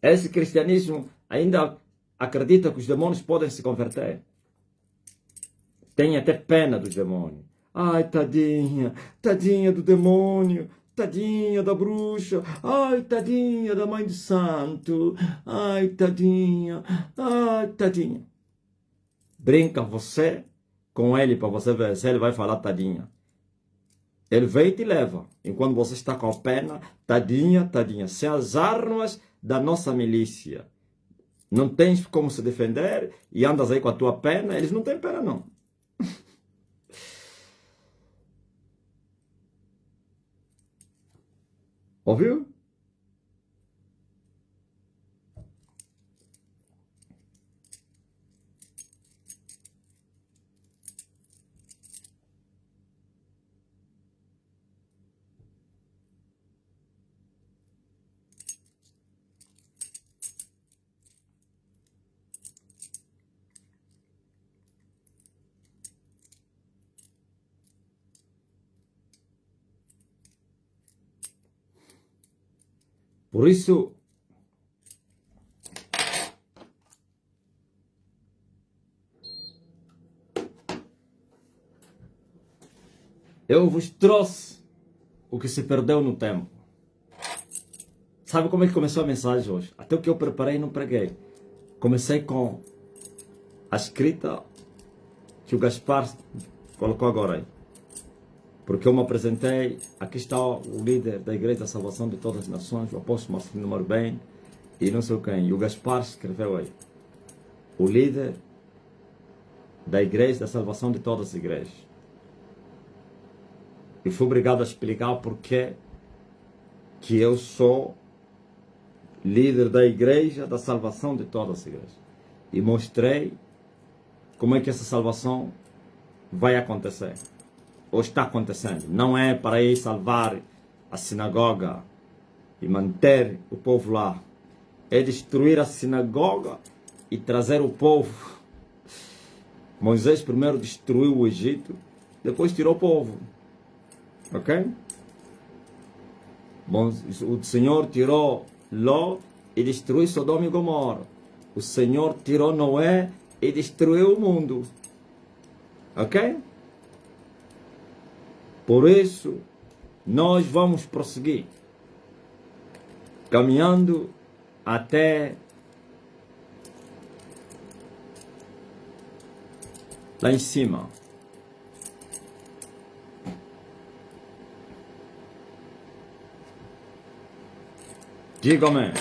Esse cristianismo ainda acredita que os demônios podem se converter. Tem até pena dos demônios. Ai, tadinha, tadinha do demônio, tadinha da bruxa, ai, tadinha da mãe de santo, ai, tadinha. Brinca você com ele para você ver se ele vai falar tadinha. Ele vem e te leva. Enquanto você está com a pena, tadinha, tadinha. Sem as armas da nossa milícia. Não tens como se defender e andas aí com a tua pena, eles não têm pena não. Ouviu? Por isso, eu vos trouxe o que se perdeu no tempo. Sabe como é que começou a mensagem hoje? Até o que eu preparei não preguei. Comecei com a escrita que o Gaspar colocou agora aí. Porque eu me apresentei, aqui está o líder da Igreja da Salvação de Todas as Nações, o apóstolo Marcelino Marbem, e não sei quem. E o Gaspar escreveu aí, o líder da Igreja da Salvação de Todas as Igrejas. E fui obrigado a explicar porque que eu sou líder da Igreja da Salvação de Todas as Igrejas. E mostrei como é que essa salvação vai acontecer. Ou está acontecendo. Não é para ir salvar a sinagoga e manter o povo lá. É destruir a sinagoga e trazer o povo. Moisés primeiro destruiu o Egito, depois tirou o povo. Ok? Bom, o Senhor tirou Ló e destruiu Sodoma e Gomorra. O Senhor tirou Noé e destruiu o mundo. Ok? Por isso, nós vamos prosseguir, caminhando até lá em cima. Diga amém.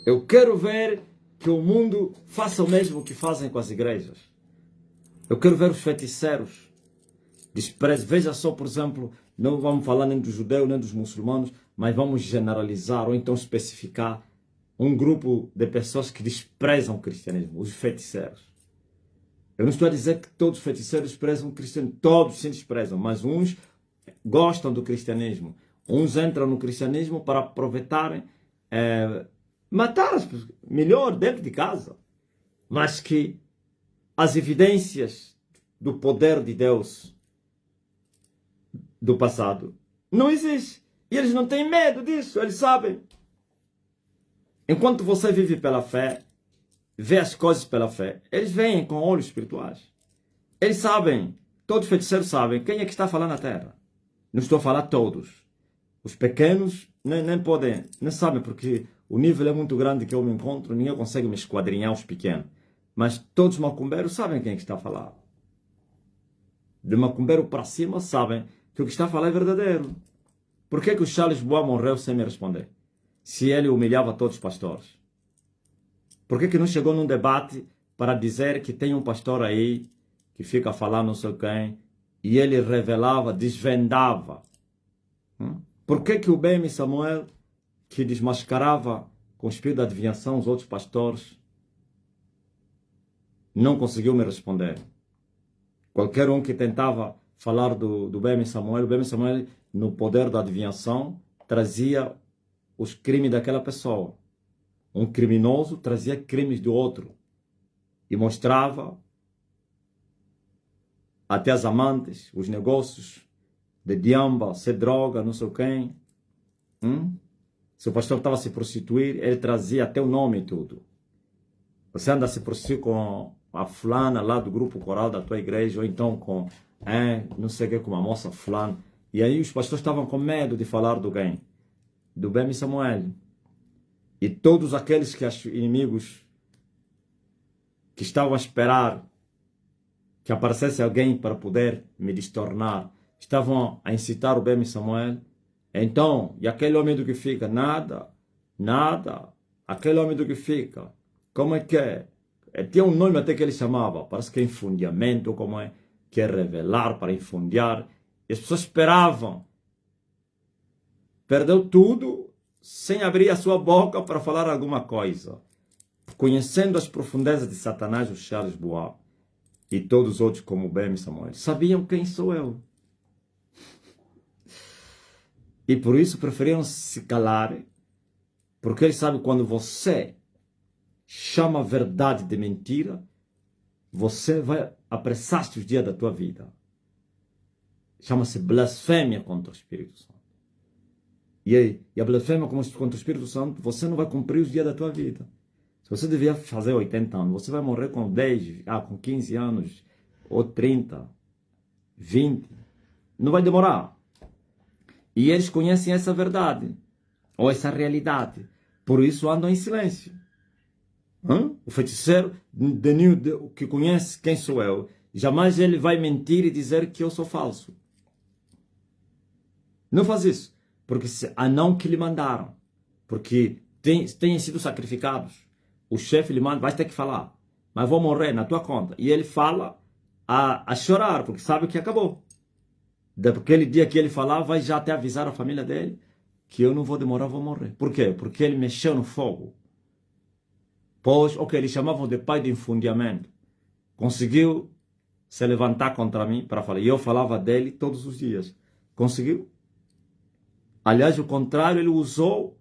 Eu quero ver que o mundo faça o mesmo que fazem com as igrejas. Eu quero ver os feiticeiros. Veja só, por exemplo, não vamos falar nem dos judeus, nem dos muçulmanos, mas vamos generalizar ou então especificar um grupo de pessoas que desprezam o cristianismo, os feiticeiros. Eu não estou a dizer que todos os feiticeiros desprezam o cristianismo, todos se desprezam, mas uns gostam do cristianismo. Uns entram no cristianismo para aproveitarem, matar as pessoas, melhor dentro de casa, mas que as evidências do poder de Deus do passado não existem. E eles não têm medo disso, eles sabem. Enquanto você vive pela fé, vê as coisas pela fé, eles veem com olhos espirituais. Eles sabem, todos os feiticeiros sabem quem é que está falando na terra. Não estou a falar todos. Os pequenos nem podem, nem sabem, porque o nível é muito grande que eu me encontro, ninguém consegue me esquadrinhar os pequenos. Mas todos os macumbeiros sabem quem é que está a falar. De macumbeiro para cima sabem que o que está a falar é verdadeiro. Por que o Charles Bois morreu sem me responder? Se ele humilhava todos os pastores. Por que não chegou num debate para dizer que tem um pastor aí que fica a falar não sei quem e ele revelava, desvendava? Por que o Bem Samuel, que desmascarava com o espírito da adivinhação os outros pastores, não conseguiu me responder? Qualquer um que tentava falar do Bem Samuel, no poder da adivinhação, trazia os crimes daquela pessoa. Um criminoso trazia crimes do outro e mostrava até as amantes, os negócios de diamba, ser droga, não sei quem. Se o pastor estava a se prostituir, ele trazia até o nome e tudo. Você anda a se prostituir com a fulana lá do grupo coral da tua igreja, ou então com, não sei o que, com a moça fulana. E aí os pastores estavam com medo de falar do quem? Do Bem Samuel. E todos aqueles que os inimigos que estavam a esperar que aparecesse alguém para poder me destornar, estavam a incitar o Bem Samuel. Então, e aquele homem do que fica? Nada, nada. Aquele homem do que fica, como é que é? Tinha um nome até que ele chamava, parece que é infundiamento, como é? Que é revelar para infundiar. E as pessoas esperavam. Perdeu tudo sem abrir a sua boca para falar alguma coisa. Conhecendo as profundezas de Satanás, o Charles Bois e todos os outros como Bem Samuel, sabiam quem sou eu. E por isso preferiram se calar, porque eles sabem quando você chama a verdade de mentira, você vai apressar-te os dias da tua vida. Chama-se blasfêmia contra o Espírito Santo. E a blasfêmia contra o Espírito Santo, você não vai cumprir os dias da tua vida. Se você devia fazer 80 anos, você vai morrer com 10, com 15 anos, ou 30, 20. Não vai demorar. E eles conhecem essa verdade, ou essa realidade. Por isso andam em silêncio. O feiticeiro que conhece quem sou eu, jamais ele vai mentir e dizer que eu sou falso. Não faz isso. Porque há não que lhe mandaram. Porque têm sido sacrificados. O chefe lhe manda, vai ter que falar. Mas vou morrer na tua conta. E ele fala a chorar, porque sabe que acabou. Daquele dia que ele falar, vai já até avisar a família dele que eu não vou demorar, vou morrer. Por quê? Porque ele mexeu no fogo. Pois, o que eles chamavam de pai de infundiamento, conseguiu se levantar contra mim para falar. E eu falava dele todos os dias. Conseguiu? Aliás, o contrário, ele usou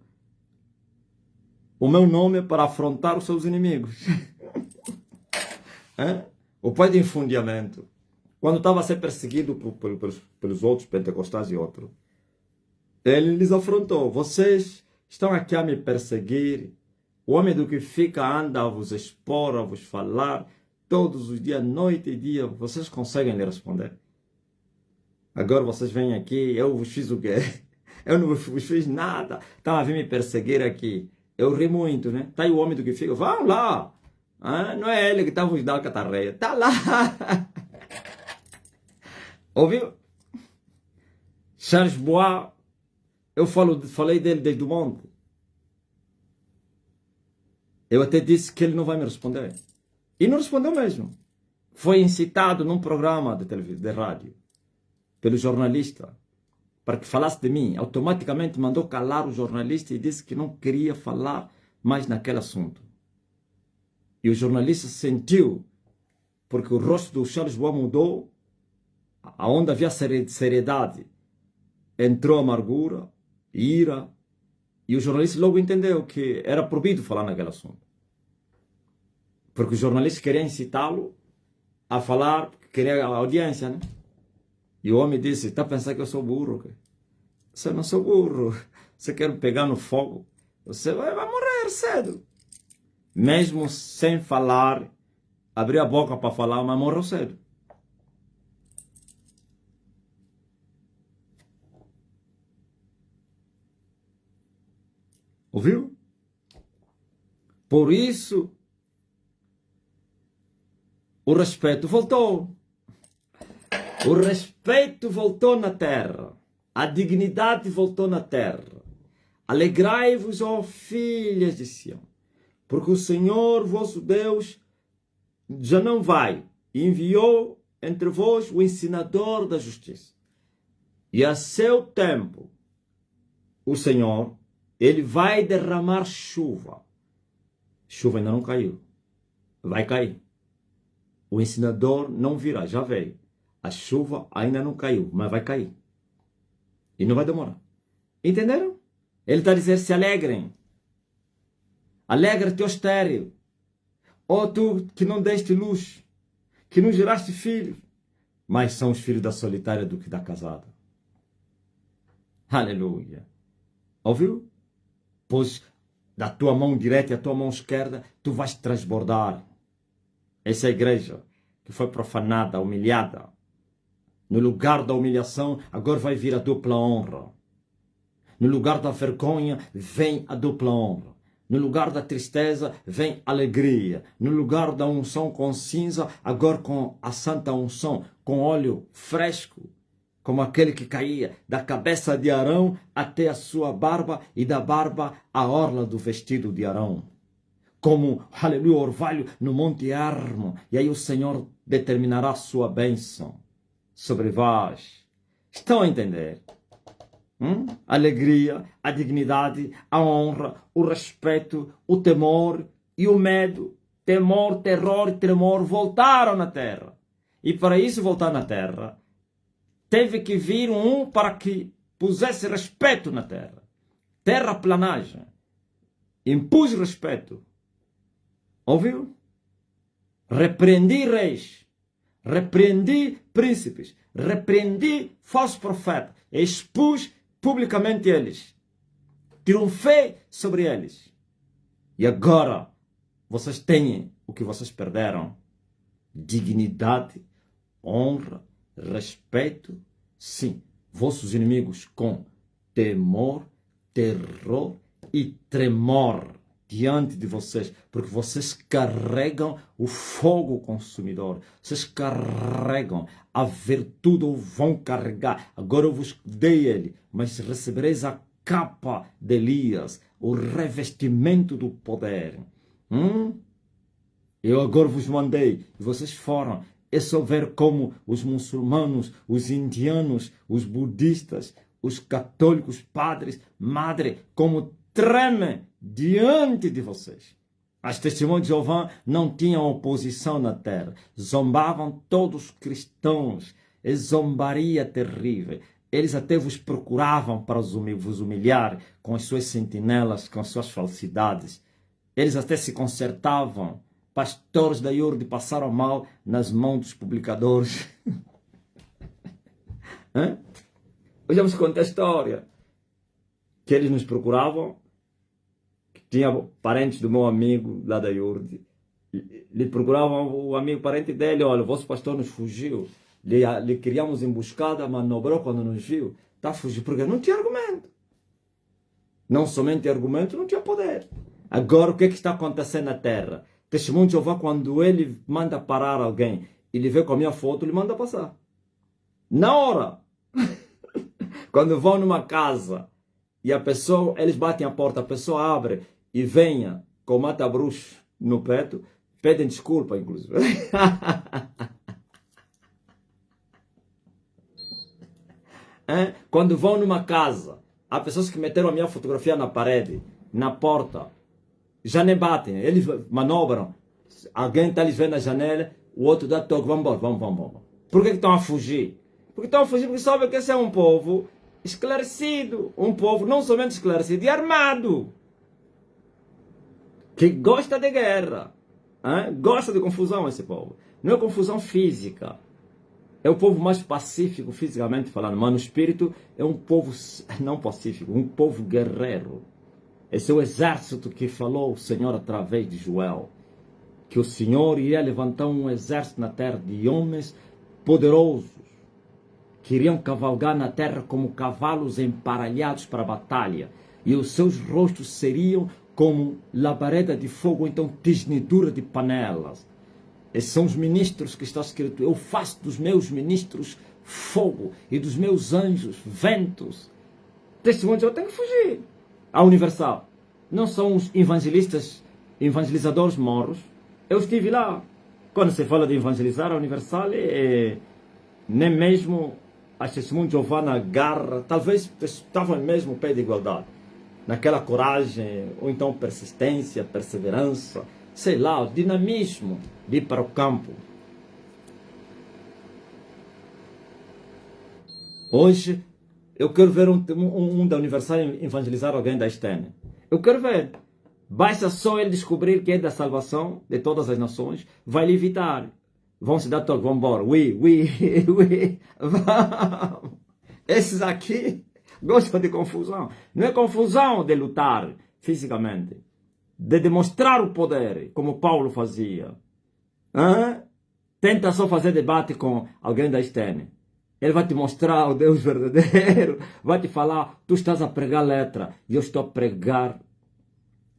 o meu nome para afrontar os seus inimigos. O pai de infundiamento, quando estava a ser perseguido pelos outros pentecostais e outros, ele lhes afrontou. Vocês estão aqui a me perseguir. O homem do que fica anda a vos expor, a vos falar, todos os dias, noite e dia. Vocês conseguem lhe responder? Agora vocês vêm aqui, eu vos fiz o quê? Eu não vos fiz nada. Estão a vir me perseguir aqui. Eu ri muito, né? Tá aí o homem do que fica. Vão lá. Não é ele que está a vos dar a catarreia. Está lá. Ouviu? Charles Bois, eu falei dele desde o monte. Eu até disse que ele não vai me responder. E não respondeu mesmo. Foi incitado num programa de rádio pelo jornalista para que falasse de mim. Automaticamente mandou calar o jornalista e disse que não queria falar mais naquele assunto. E o jornalista sentiu, porque o rosto do Charles Bois mudou, aonde havia seriedade, entrou amargura, ira, e o jornalista logo entendeu que era proibido falar naquele assunto. Porque o jornalista queria incitá-lo a falar, queria a audiência, né? E o homem disse, está a pensar que eu sou burro? Você não sou burro. Você quer pegar no fogo? Você vai morrer cedo. Mesmo sem falar, abriu a boca para falar, mas morreu cedo. Ouviu? Por isso, o respeito voltou. O respeito voltou na terra. A dignidade voltou na terra. Alegrai-vos, ó filhas de Sião, porque o Senhor vosso Deus já não vai. Enviou entre vós o ensinador da justiça. E a seu tempo, o Senhor, ele vai derramar chuva. Chuva ainda não caiu. Vai cair. O ensinador não virá, já veio. A chuva ainda não caiu, mas vai cair. E não vai demorar. Entenderam? Ele está a dizer, se alegrem. Alegra-te, ó estéril. Ó tu que não deste luz, que não geraste filhos. Mais são os filhos da solitária do que da casada. Aleluia. Ouviu? Pois da tua mão direita e a tua mão esquerda, tu vais transbordar. Essa é a igreja que foi profanada, humilhada. No lugar da humilhação, agora vai vir a dupla honra. No lugar da vergonha, vem a dupla honra. No lugar da tristeza, vem alegria. No lugar da unção com cinza, agora com a santa unção, com óleo fresco, como aquele que caía da cabeça de Arão até a sua barba e da barba à orla do vestido de Arão. Como, aleluia, orvalho no Monte Hermon. E aí o Senhor determinará a sua bênção sobre vós. Estão a entender? A alegria, a dignidade, a honra, o respeito, o temor e o medo. Temor, terror e tremor voltaram na terra. E para isso voltar na terra, teve que vir um para que pusesse respeito na terra. Terraplanagem. Impus respeito. Ouviu? Repreendi reis. Repreendi príncipes. Repreendi falsos profetas. Expus publicamente eles. Triunfei sobre eles. E agora vocês têm o que vocês perderam. Dignidade, honra, respeito. Sim, vossos inimigos com temor, terror e tremor diante de vocês, porque vocês carregam o fogo consumidor, vocês carregam a virtude, ou vão carregar. Agora eu vos dei ele, mas recebereis a capa de Elias, o revestimento do poder. Eu agora vos mandei, e vocês foram. É só ver como os muçulmanos, os indianos, os budistas, os católicos, padres, madre, como tremem diante de vocês. As testemunhas de Jeová não tinham oposição na terra. Zombavam todos os cristãos. É zombaria terrível. Eles até vos procuravam para vos humilhar com as suas sentinelas, com as suas falsidades. Eles até se consertavam. Pastores da Iurde passaram mal nas mãos dos publicadores. Eu já vos contei a história. Que eles nos procuravam. Tinha parentes do meu amigo lá da Iurde. Lhe procuravam o amigo parente dele. Olha, o vosso pastor nos fugiu. Lhe criamos emboscada, manobrou quando nos viu. Está a fugir porque não tinha argumento. Não somente argumento, não tinha poder. Agora o que é que está acontecendo na terra? Testemunho de Jeová, quando ele manda parar alguém e ele vê com a minha foto, ele manda passar. Na hora. Quando vão numa casa e a pessoa, eles batem a porta, a pessoa abre e venha com mata-bruxo no peito, pedem desculpa, inclusive. Quando vão numa casa, há pessoas que meteram a minha fotografia na parede, na porta, já nem batem, eles manobram. Alguém está lhes vendo na janela, o outro dá toque, vamos embora, vamos. Por que estão a fugir? Porque estão a fugir porque sabem que esse é um povo esclarecido, um povo não somente esclarecido, e armado, que gosta de guerra, gosta de confusão esse povo. Não é confusão física, é o povo mais pacífico fisicamente falando, mas no espírito é um povo não pacífico, um povo guerreiro. Esse é o exército que falou o Senhor através de Joel, que o Senhor iria levantar um exército na terra de homens poderosos, que iriam cavalgar na terra como cavalos emparelhados para a batalha, e os seus rostos seriam como labareda de fogo, então tisnidura de panelas. Esses são os ministros que está escrito: eu faço dos meus ministros fogo e dos meus anjos ventos. Testemunho de eu tenho que fugir. A Universal não são os evangelizadores morros. Eu estive lá. Quando se fala de evangelizar, a Universal nem mesmo as testemunhas de Jeová na garra, talvez estavam mesmo ao pé de igualdade, naquela coragem, ou então persistência, perseverança, sei lá, o dinamismo de ir para o campo. Hoje eu quero ver um da Universal evangelizar alguém da Estene. Eu quero ver. Basta só ele descobrir que é da salvação de todas as nações, vai lhe evitar. Vão se dar toque, vão embora. Vamos. Esses aqui gostam de confusão. Não é confusão de lutar fisicamente, de demonstrar o poder, como Paulo fazia. Hã? Tenta só fazer debate com alguém da Stene. Ele vai te mostrar o Deus verdadeiro. Vai te falar, tu estás a pregar letra. E eu estou a pregar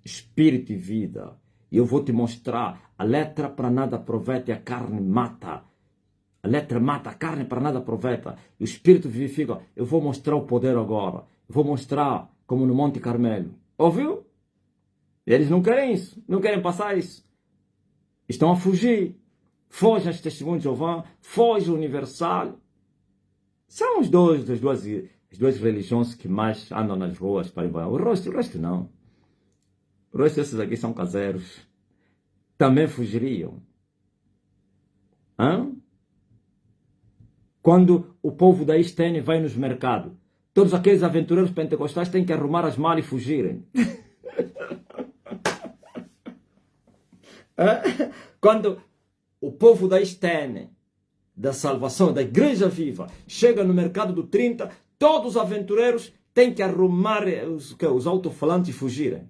espírito e vida. E eu vou te mostrar. A letra para nada aproveita e a carne mata. A letra mata, a carne para nada aproveita. E o espírito vivifica. Eu vou mostrar o poder agora. Eu vou mostrar como no Monte Carmelo. Ouviu? Eles não querem isso. Não querem passar isso. Estão a fugir. Fogem aos testemunhos de Jeová. Fogem ao Universal. São as duas religiões que mais andam nas ruas para embora. O resto não. O resto desses aqui são caseiros. Também fugiriam. Hã? Quando o povo da Stene vai nos mercados, todos aqueles aventureiros pentecostais têm que arrumar as malas e fugirem. Quando o povo da Stene, da salvação, da igreja viva, chega no mercado do 30, todos os aventureiros têm que arrumar os alto-falantes e fugirem.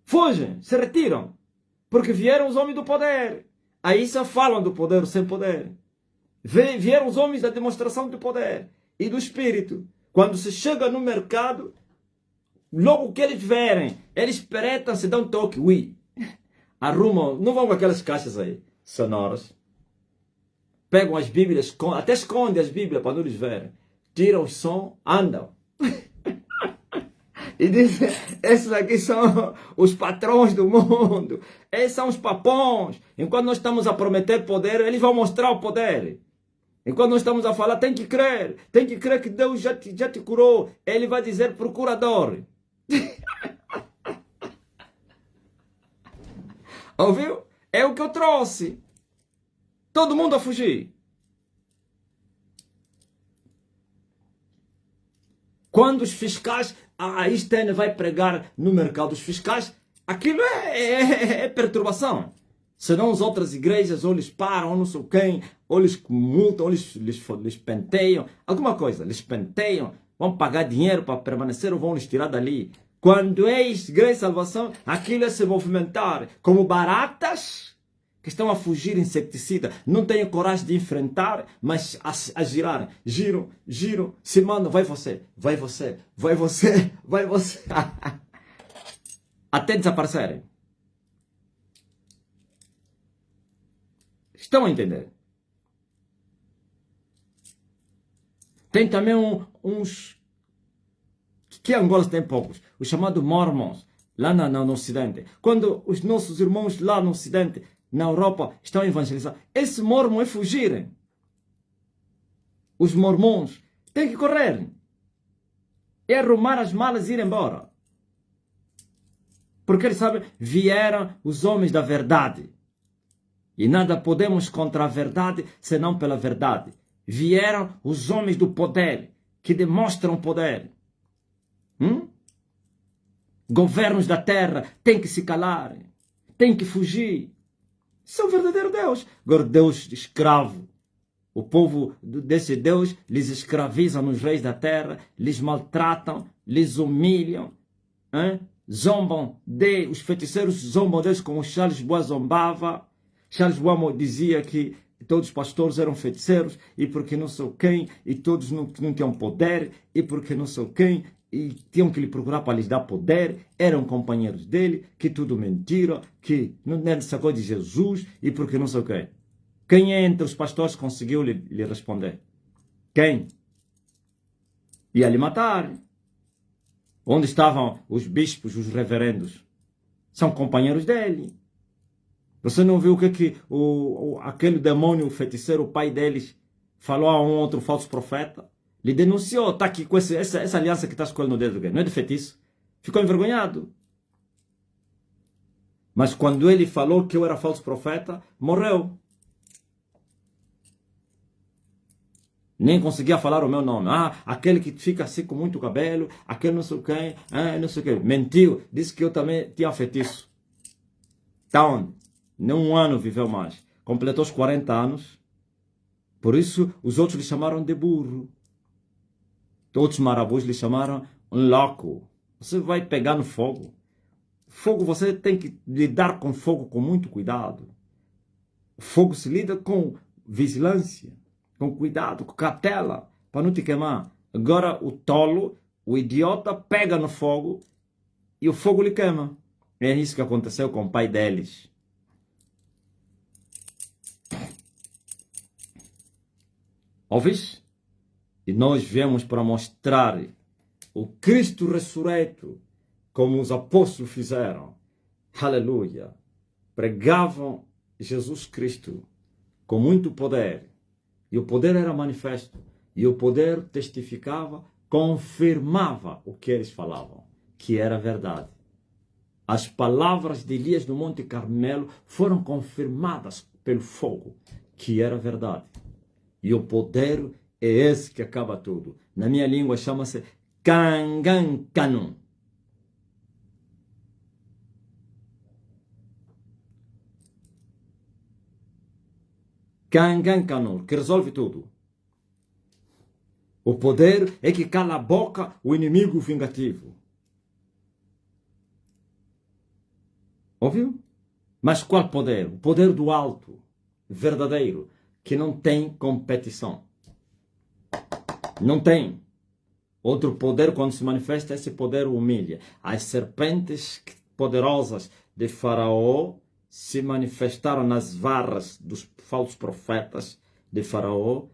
Fugem, se retiram, porque vieram os homens do poder. Aí só falam do poder sem poder. Vieram os homens da demonstração do poder e do espírito. Quando se chega no mercado, logo que eles verem, eles peretam, se dão um toque, ui. Arrumam, não vão com aquelas caixas aí, sonoras. Pegam as Bíblias, até escondem as Bíblias para não eles verem. Tiram o som, andam. E dizem, esses aqui são os patrões do mundo. Esses são os papões. Enquanto nós estamos a prometer poder, eles vão mostrar o poder. Enquanto nós estamos a falar, tem que crer que Deus já te curou. Ele vai dizer, procurador. Ouviu? É o que eu trouxe. Todo mundo a fugir. Quando os fiscais, a Stene vai pregar no mercado, os fiscais, aquilo é perturbação. Senão as outras igrejas ou lhes param, ou não sei quem, ou lhes multam, ou lhes penteiam, alguma coisa, lhes penteiam, vão pagar dinheiro para permanecer ou vão lhes tirar dali. Quando é igreja de salvação, aquilo é se movimentar como baratas que estão a fugir inseticida, não têm coragem de enfrentar, mas a girar, giram, se mandam, vai você, até desaparecerem. Estão a entender? Tem também uns, que Angola tem poucos, os chamados Mormons, lá no Ocidente. Quando os nossos irmãos lá no Ocidente, na Europa, estão a evangelizar, esse mormon é fugirem. Os mormons têm que correr. É arrumar as malas e ir embora. Porque eles sabem, vieram os homens da verdade. E nada podemos contra a verdade, senão pela verdade. Vieram os homens do poder, que demonstram poder. Governos da terra têm que se calar, têm que fugir. Isso é o verdadeiro Deus. Agora, Deus escravo. O povo desse Deus lhes escraviza nos reis da terra, lhes maltratam, lhes humilham, zombam os feiticeiros zombam deles como Charles Bois zombava. Charles Bois dizia que todos os pastores eram feiticeiros, e porque não sei quem, e todos não tinham poder, e porque não sei quem, e tinham que lhe procurar para lhes dar poder, eram companheiros dele, que tudo mentira, que não sacou de Jesus, e porque não sei quem. Quem é entre os pastores conseguiu lhe responder? Quem? Ia lhe matar. Onde estavam os bispos, os reverendos? São companheiros dele. Você não viu o que aquele demônio feiticeiro, o pai deles, falou a um outro falso profeta? Lhe denunciou, está aqui com essa aliança que está escolhendo no dedo, não é de feitiço? Ficou envergonhado. Mas quando ele falou que eu era falso profeta, morreu. Nem conseguia falar o meu nome. Aquele que fica assim com muito cabelo, aquele não sei quem, não sei o que. Mentiu, disse que eu também tinha feitiço. Está onde? Nem um ano viveu mais. Completou os 40 anos. Por isso, os outros lhe chamaram de burro. Outros marabus lhe chamaram um louco. Você vai pegar no fogo. Fogo, você tem que lidar com fogo com muito cuidado. O fogo se lida com vigilância, com cuidado, com cautela, para não te queimar. Agora o tolo, o idiota, pega no fogo e o fogo lhe queima. É isso que aconteceu com o pai deles. Ouvis? E nós viemos para mostrar o Cristo ressurreto, como os apóstolos fizeram. Aleluia! Pregavam Jesus Cristo com muito poder. E o poder era manifesto. E o poder testificava, confirmava o que eles falavam, que era verdade. As palavras de Elias no Monte Carmelo foram confirmadas pelo fogo, que era verdade. E o poder é esse que acaba tudo. Na minha língua chama-se Kangankano. Kangankano, que resolve tudo. O poder é que cala a boca o inimigo vingativo. Ouviu? Mas qual poder? O poder do alto, verdadeiro, que não tem competição. Não tem. Outro poder, quando se manifesta, esse poder humilha. As serpentes poderosas de Faraó se manifestaram nas varas dos falsos profetas de Faraó.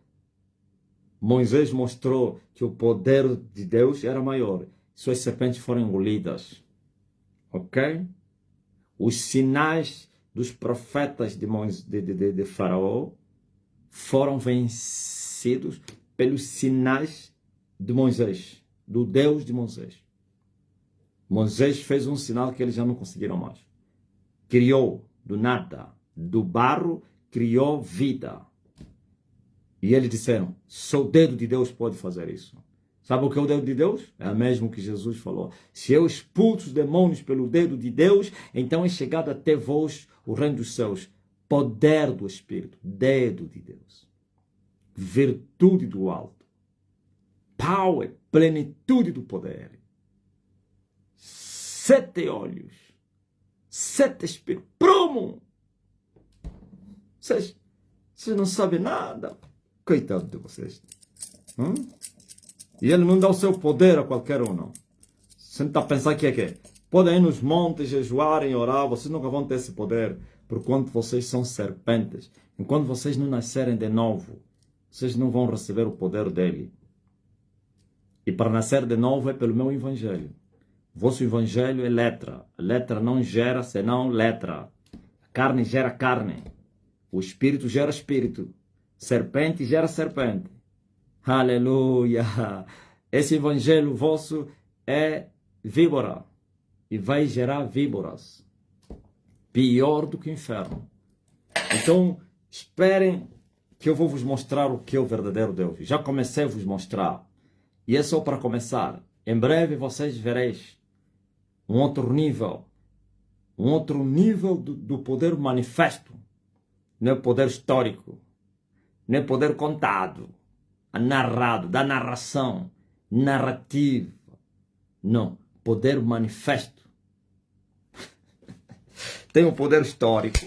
Moisés mostrou que o poder de Deus era maior. Suas serpentes foram engolidas. Ok? Os sinais dos profetas de Faraó foram vencidos pelos sinais de Moisés, do Deus de Moisés. Moisés fez um sinal que eles já não conseguiram mais. Criou do nada, do barro, criou vida. E eles disseram, só o dedo de Deus pode fazer isso. Sabe o que é o dedo de Deus? É o mesmo que Jesus falou. Se eu expulso os demônios pelo dedo de Deus, então é chegado até vós o reino dos céus. Poder do Espírito, dedo de Deus. Virtude do alto. Power, plenitude do poder. 7 olhos. 7 espíritos. Prumo! Vocês não sabem nada. Coitado de vocês. E ele não dá o seu poder a qualquer um, não. Você não está a pensar que é que podem ir nos montes, jejuarem, orar, vocês nunca vão ter esse poder, porquanto vocês são serpentes. Enquanto vocês não nascerem de novo, vocês não vão receber o poder dele. E para nascer de novo é pelo meu evangelho. Vosso evangelho é letra. A letra não gera senão letra. A carne gera carne. O espírito gera espírito. Serpente gera serpente. Aleluia! Esse evangelho vosso é víbora. E vai gerar víboras. Pior do que o inferno. Então, esperem que eu vou vos mostrar o que é o verdadeiro Deus. Já comecei a vos mostrar. E é só para começar. Em breve vocês vereis um outro nível. Um outro nível do poder manifesto. Não é poder histórico. Não é poder contado. Narrado, da narração. Narrativa. Não. Poder manifesto. Tem um poder histórico.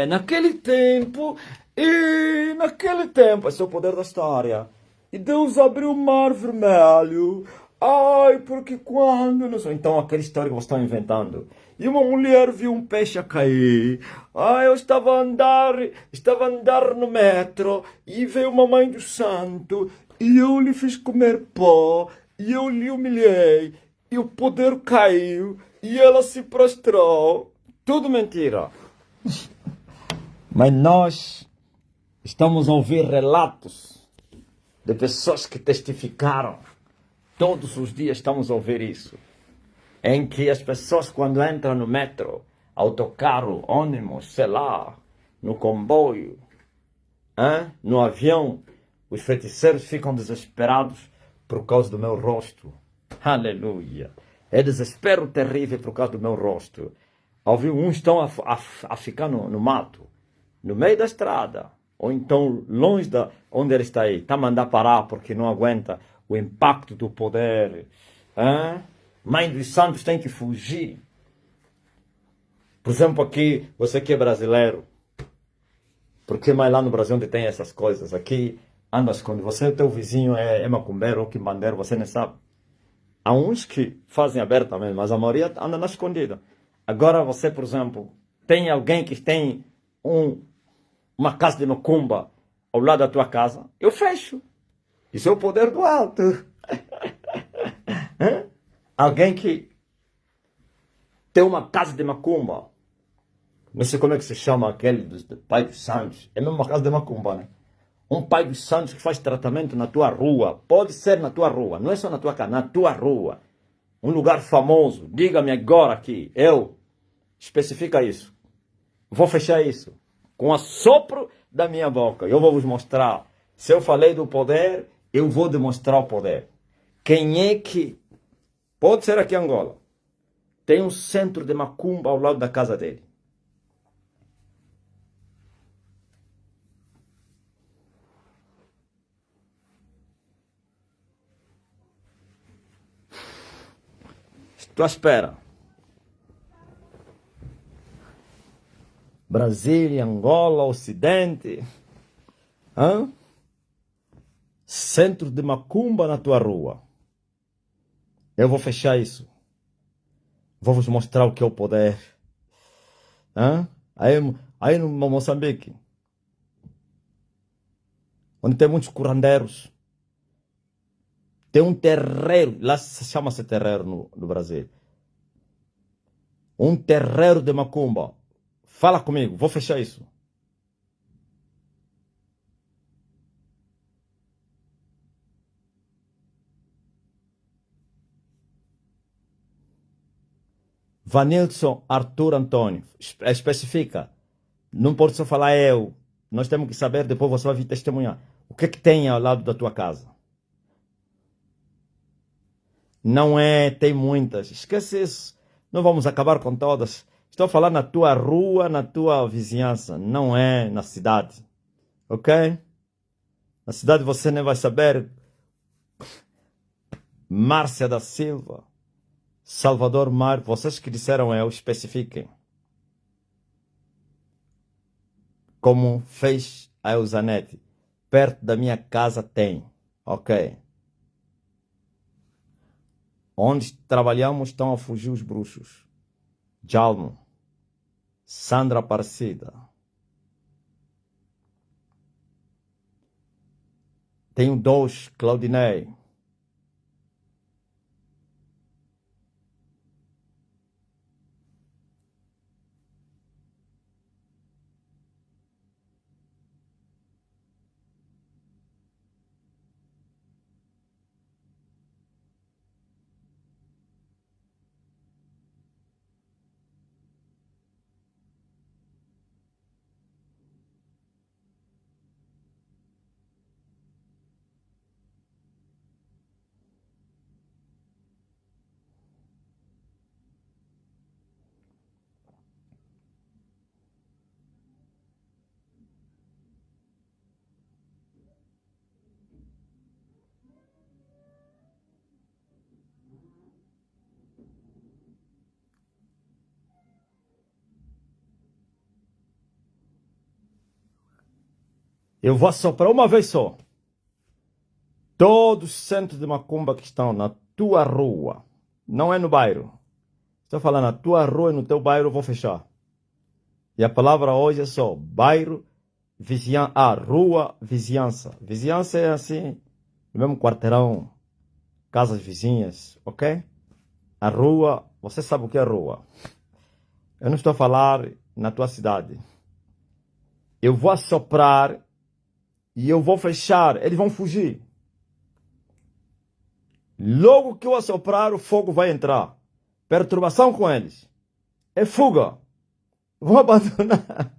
Naquele tempo, esse é o poder da história. E Deus abriu o mar vermelho. Ai, porque quando... Não sei. Então, aquela história que vocês estão inventando. E uma mulher viu um peixe a cair. Ai, eu estava a andar no metro. E veio uma mãe do santo. E eu lhe fiz comer pó. E eu lhe humilhei. E o poder caiu. E ela se prostrou. Tudo mentira. Mas nós estamos a ouvir relatos de pessoas que testificaram. Todos os dias estamos a ouvir isso. Em que as pessoas, quando entram no metro, autocarro, ônibus, sei lá, no comboio, no avião, os feiticeiros ficam desesperados por causa do meu rosto. Aleluia! É desespero terrível por causa do meu rosto. Uns estão a ficar no mato, no meio da estrada, ou então longe da onde ele está aí, está a mandar parar porque não aguenta o impacto do poder. Mãe dos santos tem que fugir. Por exemplo, aqui, você que é brasileiro, Porque mais lá no Brasil onde tem essas coisas, aqui anda escondido. Você, o teu vizinho é macumbeiro ou quimbandeiro, você nem sabe. Há uns que fazem abertamente, mas a maioria anda na escondida. Agora você, por exemplo, tem alguém que tem uma casa de macumba ao lado da tua casa, eu fecho. Isso é o poder do alto. Alguém que tem uma casa de macumba, não sei como é que se chama aquele do Pai dos Santos, é mesmo uma casa de macumba, né? Um Pai dos Santos que faz tratamento na tua rua, pode ser na tua rua, não é só na tua casa, na tua rua. Um lugar famoso, diga-me agora aqui, eu, especifica isso. Vou fechar isso com o assopro da minha boca. Eu vou vos mostrar. Se eu falei do poder, eu vou demonstrar o poder. Quem é que... Pode ser aqui em Angola. Tem um centro de macumba ao lado da casa dele. Estou à espera. Brasília, Angola, Ocidente. Hã? Centro de macumba na tua rua. Eu vou fechar isso. Vou vos mostrar o que é o poder. Hã? Aí no Moçambique, onde tem muitos curandeiros, tem um terreiro, lá chama-se terreiro no Brasil. Um terreiro de macumba. Fala comigo, vou fechar isso. Vanilson Arthur Antônio. Especifica. Não pode só falar eu. Nós temos que saber, depois você vai vir testemunhar. O que é que tem ao lado da tua casa? Não é, tem muitas. Esquece isso. Não vamos acabar com todas. Estou a falar na tua rua, na tua vizinhança. Não é na cidade. Ok? Na cidade você nem vai saber. Márcia da Silva. Salvador Mar. Vocês que disseram eu, especifiquem. Como fez a Eusanete. Perto da minha casa tem. Ok? Onde trabalhamos estão a fugir os bruxos. Jalmo. Sandra Aparecida. Tenho 2, Claudinei. Eu vou assoprar uma vez só. Todos os centros de macumba que estão na tua rua. Não é no bairro. Estou falando na tua rua e no teu bairro eu vou fechar. E a palavra hoje é só bairro, vizinhança. Rua, vizinhança. Vizinhança é assim, no mesmo quarteirão, casas vizinhas, ok? A rua, você sabe o que é rua. Eu não estou a falar na tua cidade. Eu vou assoprar e eu vou fechar. Eles vão fugir. Logo que eu assoprar, o fogo vai entrar. Perturbação com eles. É fuga. Vão abandonar.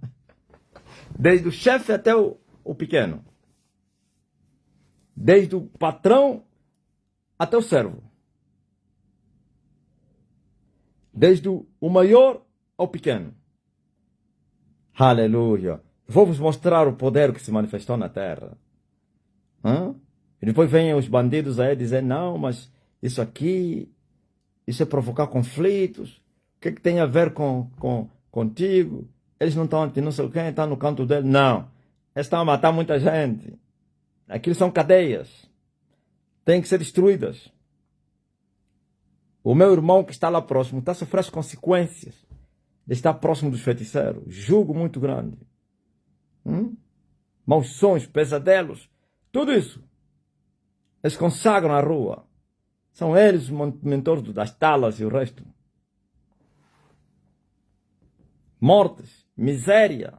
Desde o chefe até o pequeno. Desde o patrão até o servo. Desde o maior ao pequeno. Aleluia. Vou vos mostrar o poder que se manifestou na terra. Hã? E depois vêm os bandidos aí dizer, não, mas isso aqui, isso é provocar conflitos. O que é que tem a ver contigo? Eles não estão, não sei quem, estão no canto dele. Não. Eles estão a matar muita gente. Aquilo são cadeias. Têm que ser destruídas. O meu irmão que está lá próximo está a sofrer as consequências de estar próximo dos feiticeiros. Julgo muito grande. Maus sonhos, pesadelos, tudo isso. Eles consagram a rua. São eles os mentores das talas e o resto. Mortes, miséria,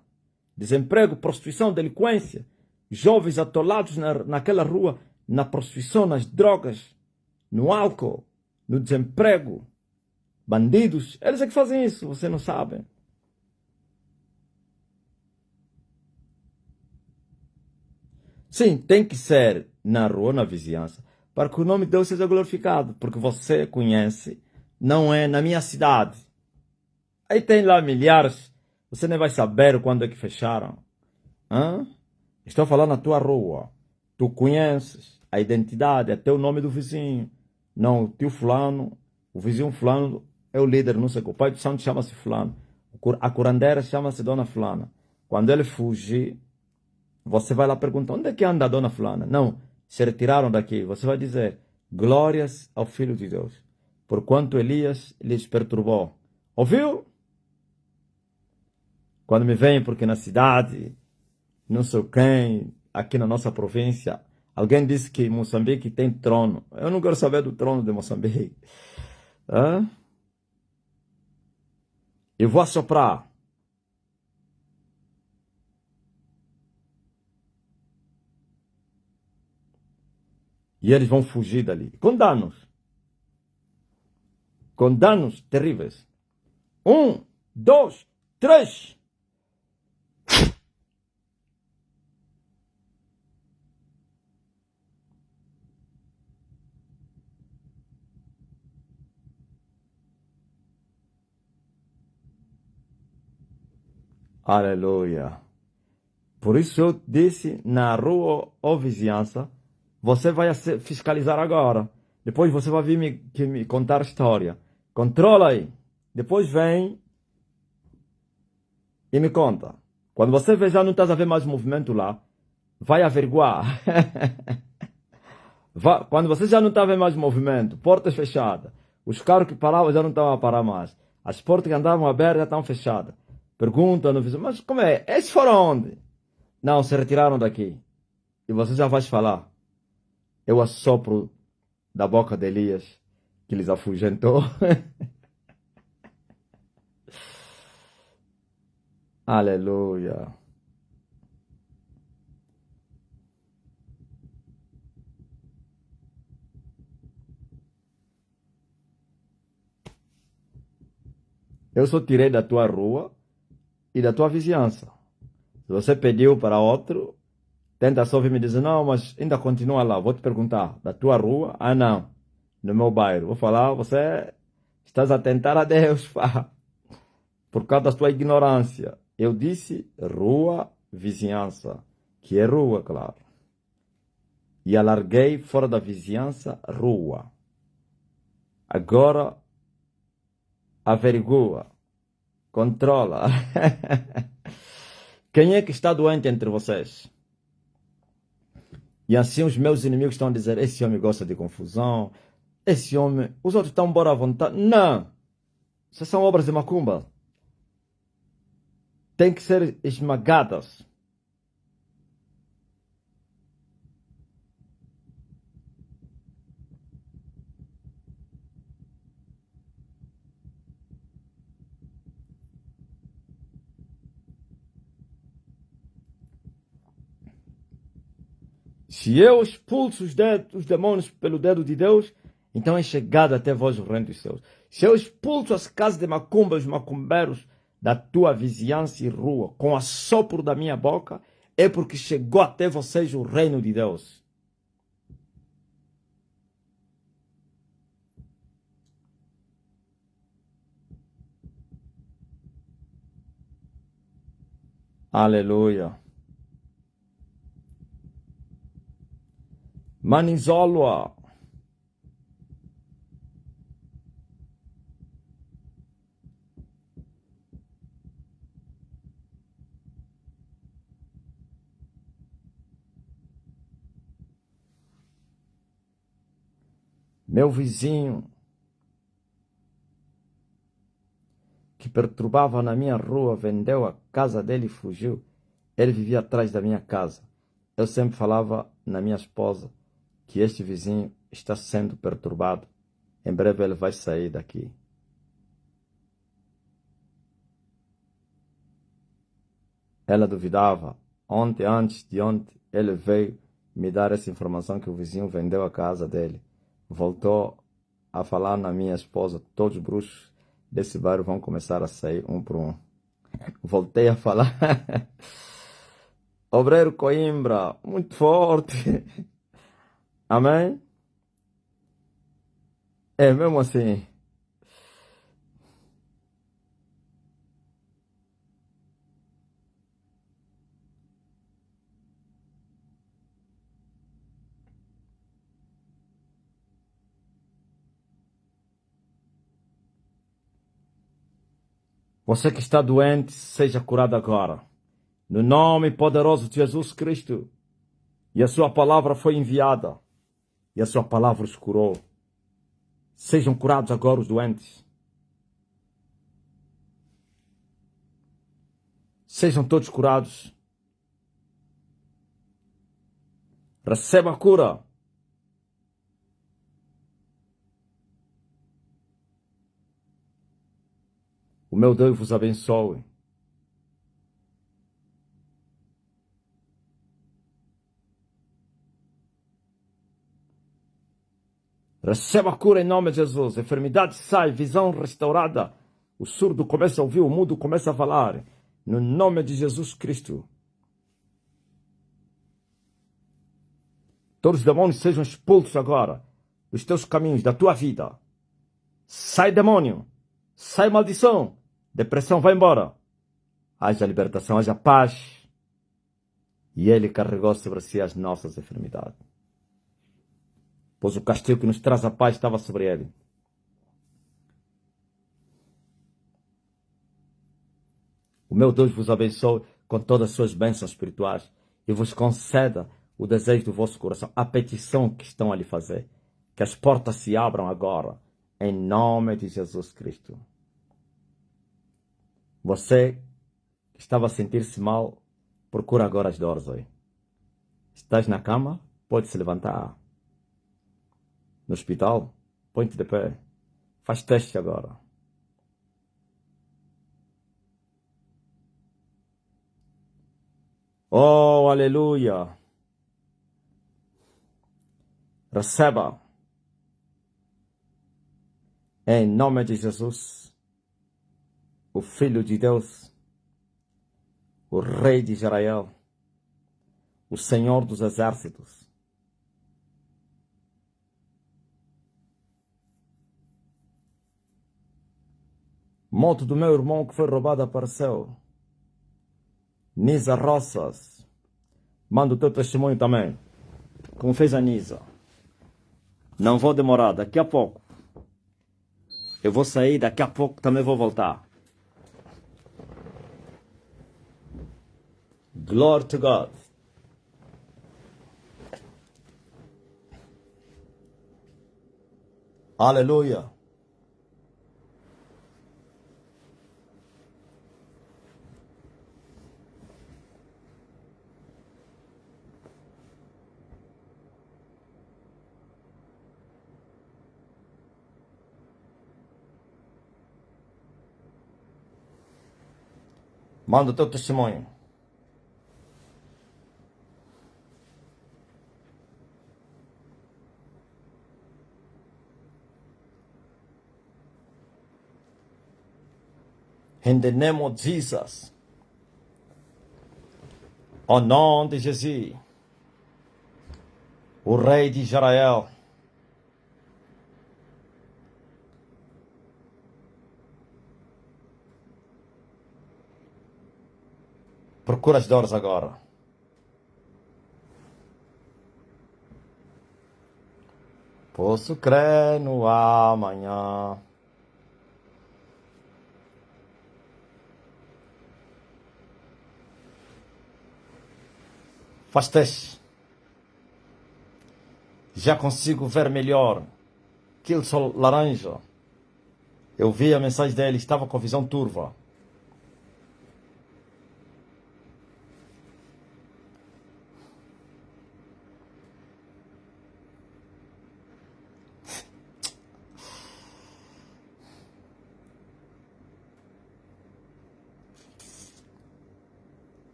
desemprego, prostituição, delinquência. Jovens atolados naquela rua, na prostituição, nas drogas, no álcool, no desemprego. Bandidos, eles é que fazem isso, você não sabe. Sim, tem que ser na rua, na vizinhança, para que o nome de Deus seja glorificado, porque você conhece, não é na minha cidade. Aí tem lá milhares, você nem vai saber quando é que fecharam. Hã? Estou falando na tua rua. Tu conheces a identidade, até o nome do vizinho. Não, o tio fulano, o vizinho fulano é o líder, não sei o que. O pai do santo chama-se fulano. A curandeira chama-se dona fulana. Quando ele fugir, você vai lá perguntar, onde é que anda a dona fulana? Não, se retiraram daqui. Você vai dizer, glórias ao Filho de Deus, porquanto Elias lhes perturbou. Ouviu? Quando me vem, porque na cidade, não sei quem, aqui na nossa província, alguém disse que Moçambique tem trono. Eu não quero saber do trono de Moçambique. Hã? Eu vou assoprar. E eles vão fugir dali. Com danos. Com danos terríveis. 1, 2, 3. Aleluia. Por isso eu disse na rua ou vizinhança, você vai fiscalizar agora. Depois você vai vir me contar a história. Controla aí. Depois vem e me conta. Quando você vê já não estás a ver mais movimento lá, vai averiguar. Quando você já não está a ver mais movimento, portas fechadas, os carros que paravam já não estão a parar mais, as portas que andavam abertas já estão fechadas. Pergunta no vizinho, mas como é? Esses foram onde? Não, se retiraram daqui. E você já vai falar. Eu assopro da boca de Elias, que lhes afugentou. Aleluia. Eu só tirei da tua rua e da tua vizinhança. Se você pediu para outro, tenta só vir me dizer, não, mas ainda continua lá. Vou te perguntar, da tua rua? Ah, não, no meu bairro. Vou falar, você estás a tentar a Deus, pá, por causa da tua ignorância. Eu disse rua, vizinhança, que é rua, claro. E alarguei fora da vizinhança, rua. Agora, averigua, controla. Quem é que está doente entre vocês? E assim os meus inimigos estão a dizer, esse homem gosta de confusão, esse homem, os outros estão embora à vontade. Não! Essas são obras de macumba. Tem que ser esmagadas. Se eu expulso os demônios pelo dedo de Deus, então é chegado até vós o reino dos céus. Se eu expulso as casas de macumba, os macumbeiros da tua vizinhança e rua, com assopro da minha boca, é porque chegou até vocês o reino de Deus. Aleluia. Manizolua. Meu vizinho que perturbava na minha rua vendeu a casa dele e fugiu. Ele vivia atrás da minha casa. Eu sempre falava na minha esposa que este vizinho está sendo perturbado. Em breve ele vai sair daqui. Ela duvidava. Ontem, antes de ontem, ele veio me dar essa informação que o vizinho vendeu a casa dele. Voltou a falar na minha esposa. Todos os bruxos desse bairro vão começar a sair um por um. Voltei a falar. Obreiro Coimbra, muito forte. Amém? É mesmo assim. Você que está doente, seja curado agora. No nome poderoso de Jesus Cristo. E a sua palavra foi enviada. E a sua palavra os curou. Sejam curados agora os doentes. Sejam todos curados. Receba a cura. O meu Deus vos abençoe. Receba a cura em nome de Jesus. A enfermidade sai, visão restaurada. O surdo começa a ouvir, o mudo começa a falar. No nome de Jesus Cristo. Todos os demônios sejam expulsos agora dos teus caminhos, da tua vida. Sai demônio. Sai maldição. Depressão vai embora. Haja libertação, haja paz. E Ele carregou sobre si as nossas enfermidades. Pois o castigo que nos traz a paz estava sobre Ele. O meu Deus vos abençoe com todas as suas bênçãos espirituais e vos conceda o desejo do vosso coração, a petição que estão a lhe fazer. Que as portas se abram agora, em nome de Jesus Cristo. Você que estava a sentir-se mal, procura agora as dores aí. Estás na cama? Pode se levantar. No hospital? Põe-te de pé. Faz teste agora. Oh, aleluia! Receba, em nome de Jesus, o Filho de Deus, o Rei de Israel, o Senhor dos Exércitos. Moto do meu irmão que foi roubado apareceu. Nisa Roças, manda o teu testemunho também, como fez a Nisa. Não vou demorar, daqui a pouco. Eu vou sair, daqui a pouco também vou voltar. Glory to God. Aleluia. Manda o teu testemunho. In the name of Jesus. Ao nome de Jesus. O Rei de Israel. Procura as dores agora. Posso crer no amanhã. Faz teste. Já consigo ver melhor. Kilson Laranja. Eu vi a mensagem dele, estava com a visão turva.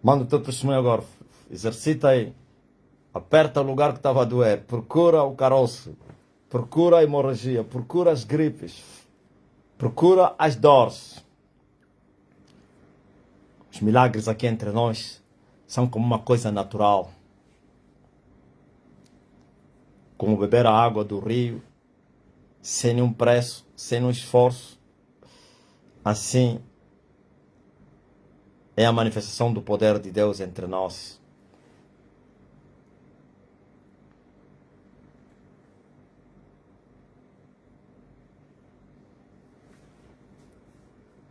Manda o teu testemunho agora. Exercita aí. Aperta o lugar que estava a doer. Procura o caroço. Procura a hemorragia. Procura as gripes. Procura as dores. Os milagres aqui entre nós são como uma coisa natural. Como beber a água do rio, sem nenhum preço, sem nenhum esforço. Assim é a manifestação do poder de Deus entre nós.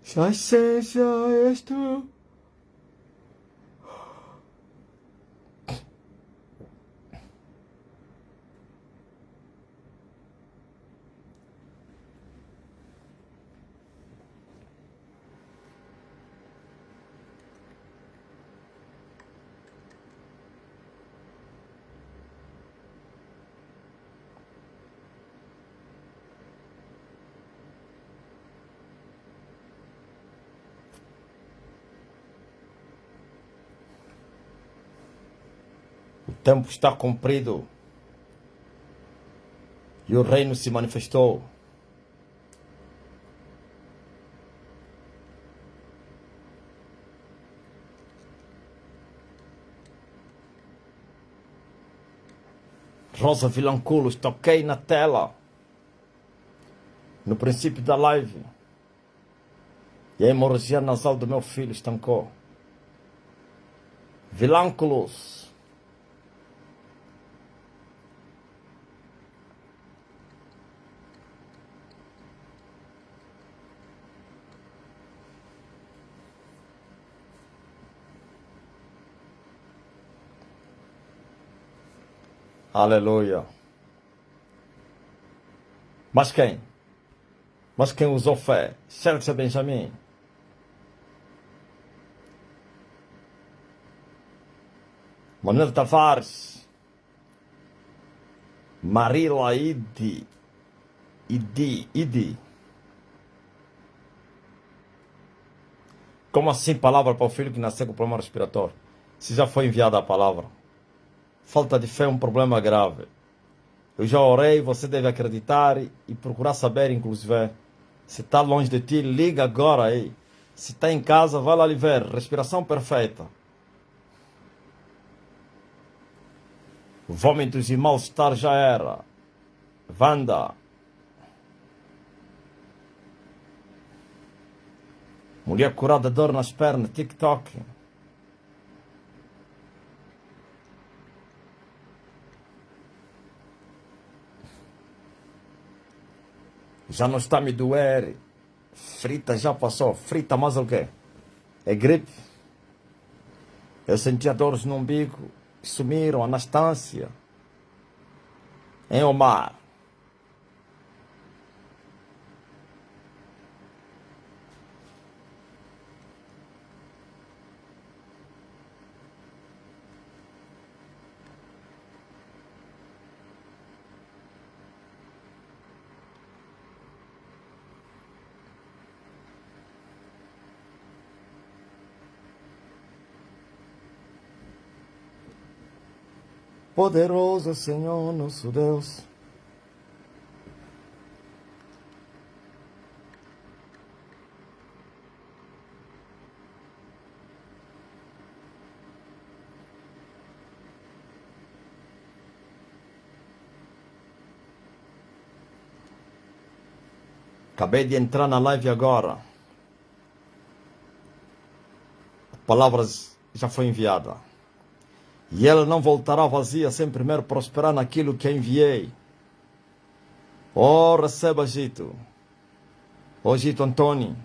Já seja isto. O tempo está cumprido e o reino se manifestou. Rosa Vilanculos, toquei na tela no princípio da live e a hemorragia nasal do meu filho estancou. Vilanculos. Aleluia. Mas quem? Mas quem usou fé? Sérgio Benjamin. Manuel Tavares. Marila Idi. Como assim palavra para o filho que nasceu com problema respiratório? Se já foi enviada a palavra. Falta de fé é um problema grave. Eu já orei, você deve acreditar e procurar saber, inclusive, se está longe de ti, liga agora aí. Se está em casa, vai lá lhe ver. Respiração perfeita. Vômitos e mal-estar já era. Wanda. Mulher curada de dor nas pernas, TikTok. Já não está a me doer. Frita já passou. Frita mais o quê? É gripe. Eu sentia dores no umbigo. Sumiram. Anastâcia. Em Omar. Poderoso Senhor, nosso Deus. Acabei de entrar na live agora. A palavra já foi enviada. E ela não voltará vazia sem primeiro prosperar naquilo que enviei. Oh, receba, Gito. Oh, Gito Antônio.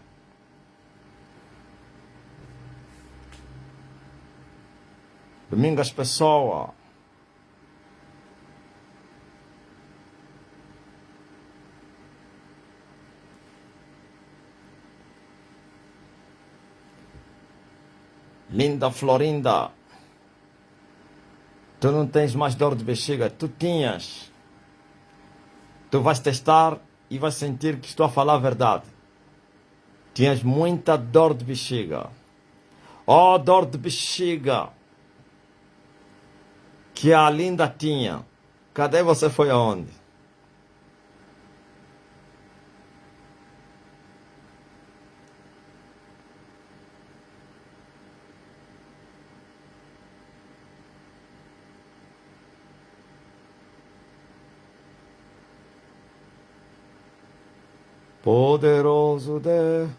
Domingos Pessoa. Linda Florinda. Tu não tens mais dor de bexiga. Tu tinhas. Tu vais testar e vais sentir que estou a falar a verdade. Tinhas muita dor de bexiga. Oh, dor de bexiga que a Linda tinha. Cadê você foi aonde? Poderoso Deus.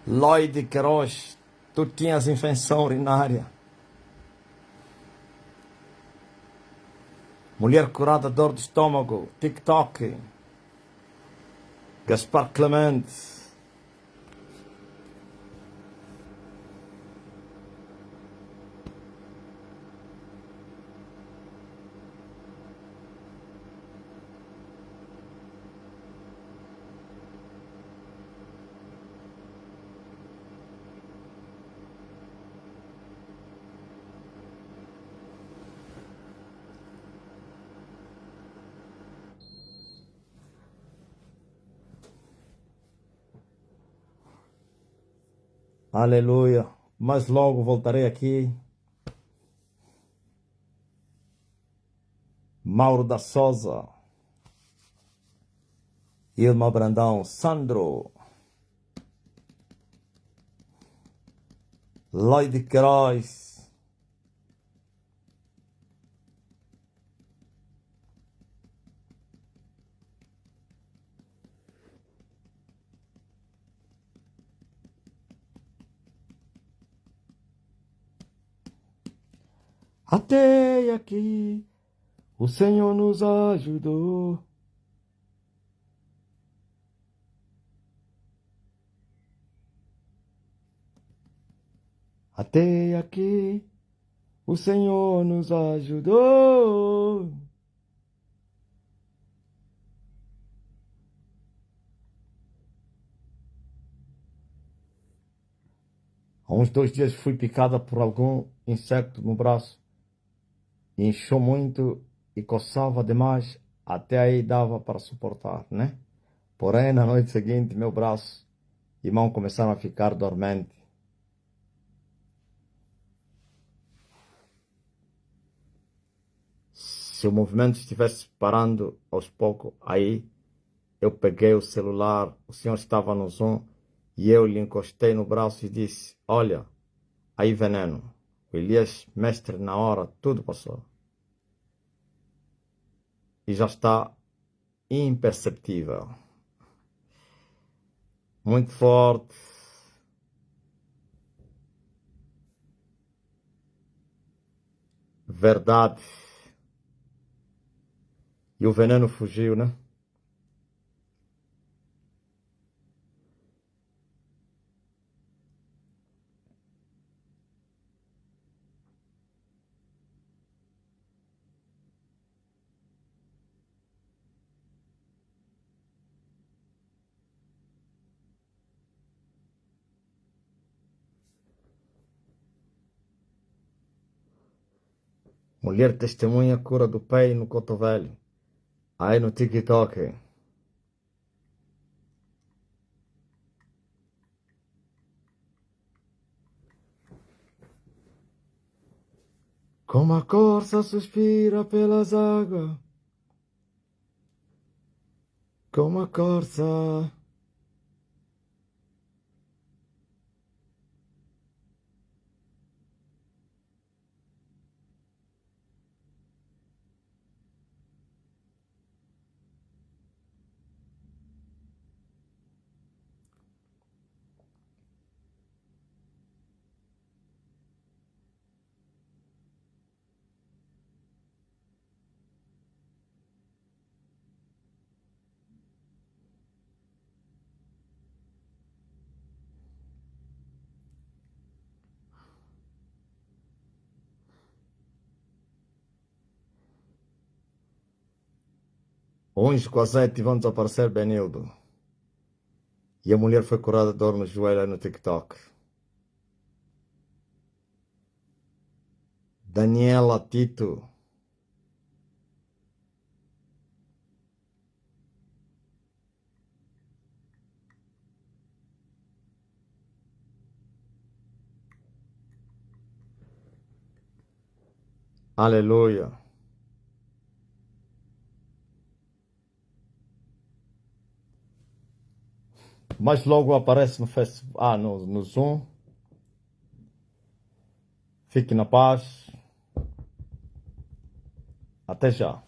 Lloyd Queiroz, tu tinhas infecção urinária. Mulher curada, dor de estômago. TikTok. Gaspar Clemente. Aleluia. Mas logo voltarei aqui. Mauro da Souza. Ilma Brandão. Sandro. Lloyd Queiroz. Até aqui o Senhor nos ajudou. Até aqui o Senhor nos ajudou. Há uns 2 dias fui picada por algum inseto no braço. Inchou muito e coçava demais. Até aí dava para suportar, né? Porém, na noite seguinte, meu braço e mão começaram a ficar dormentes. Se o movimento estivesse parando aos poucos, aí eu peguei o celular, o senhor estava no Zoom, e eu lhe encostei no braço e disse: olha, aí veneno. O Elias, mestre, na hora, tudo passou. E já está imperceptível. Muito forte. Verdade. E o veneno fugiu, né? Mulher testemunha cura do pé no cotovelo. Aí no TikTok. Como a corça suspira pelas águas. Como a corça. Uns com azeite vão desaparecer, Benildo. E a mulher foi curada de dor no joelho aí no TikTok. Daniela Tito. Aleluia. Mas logo aparece no Facebook, no Zoom. Fique na paz. Até já.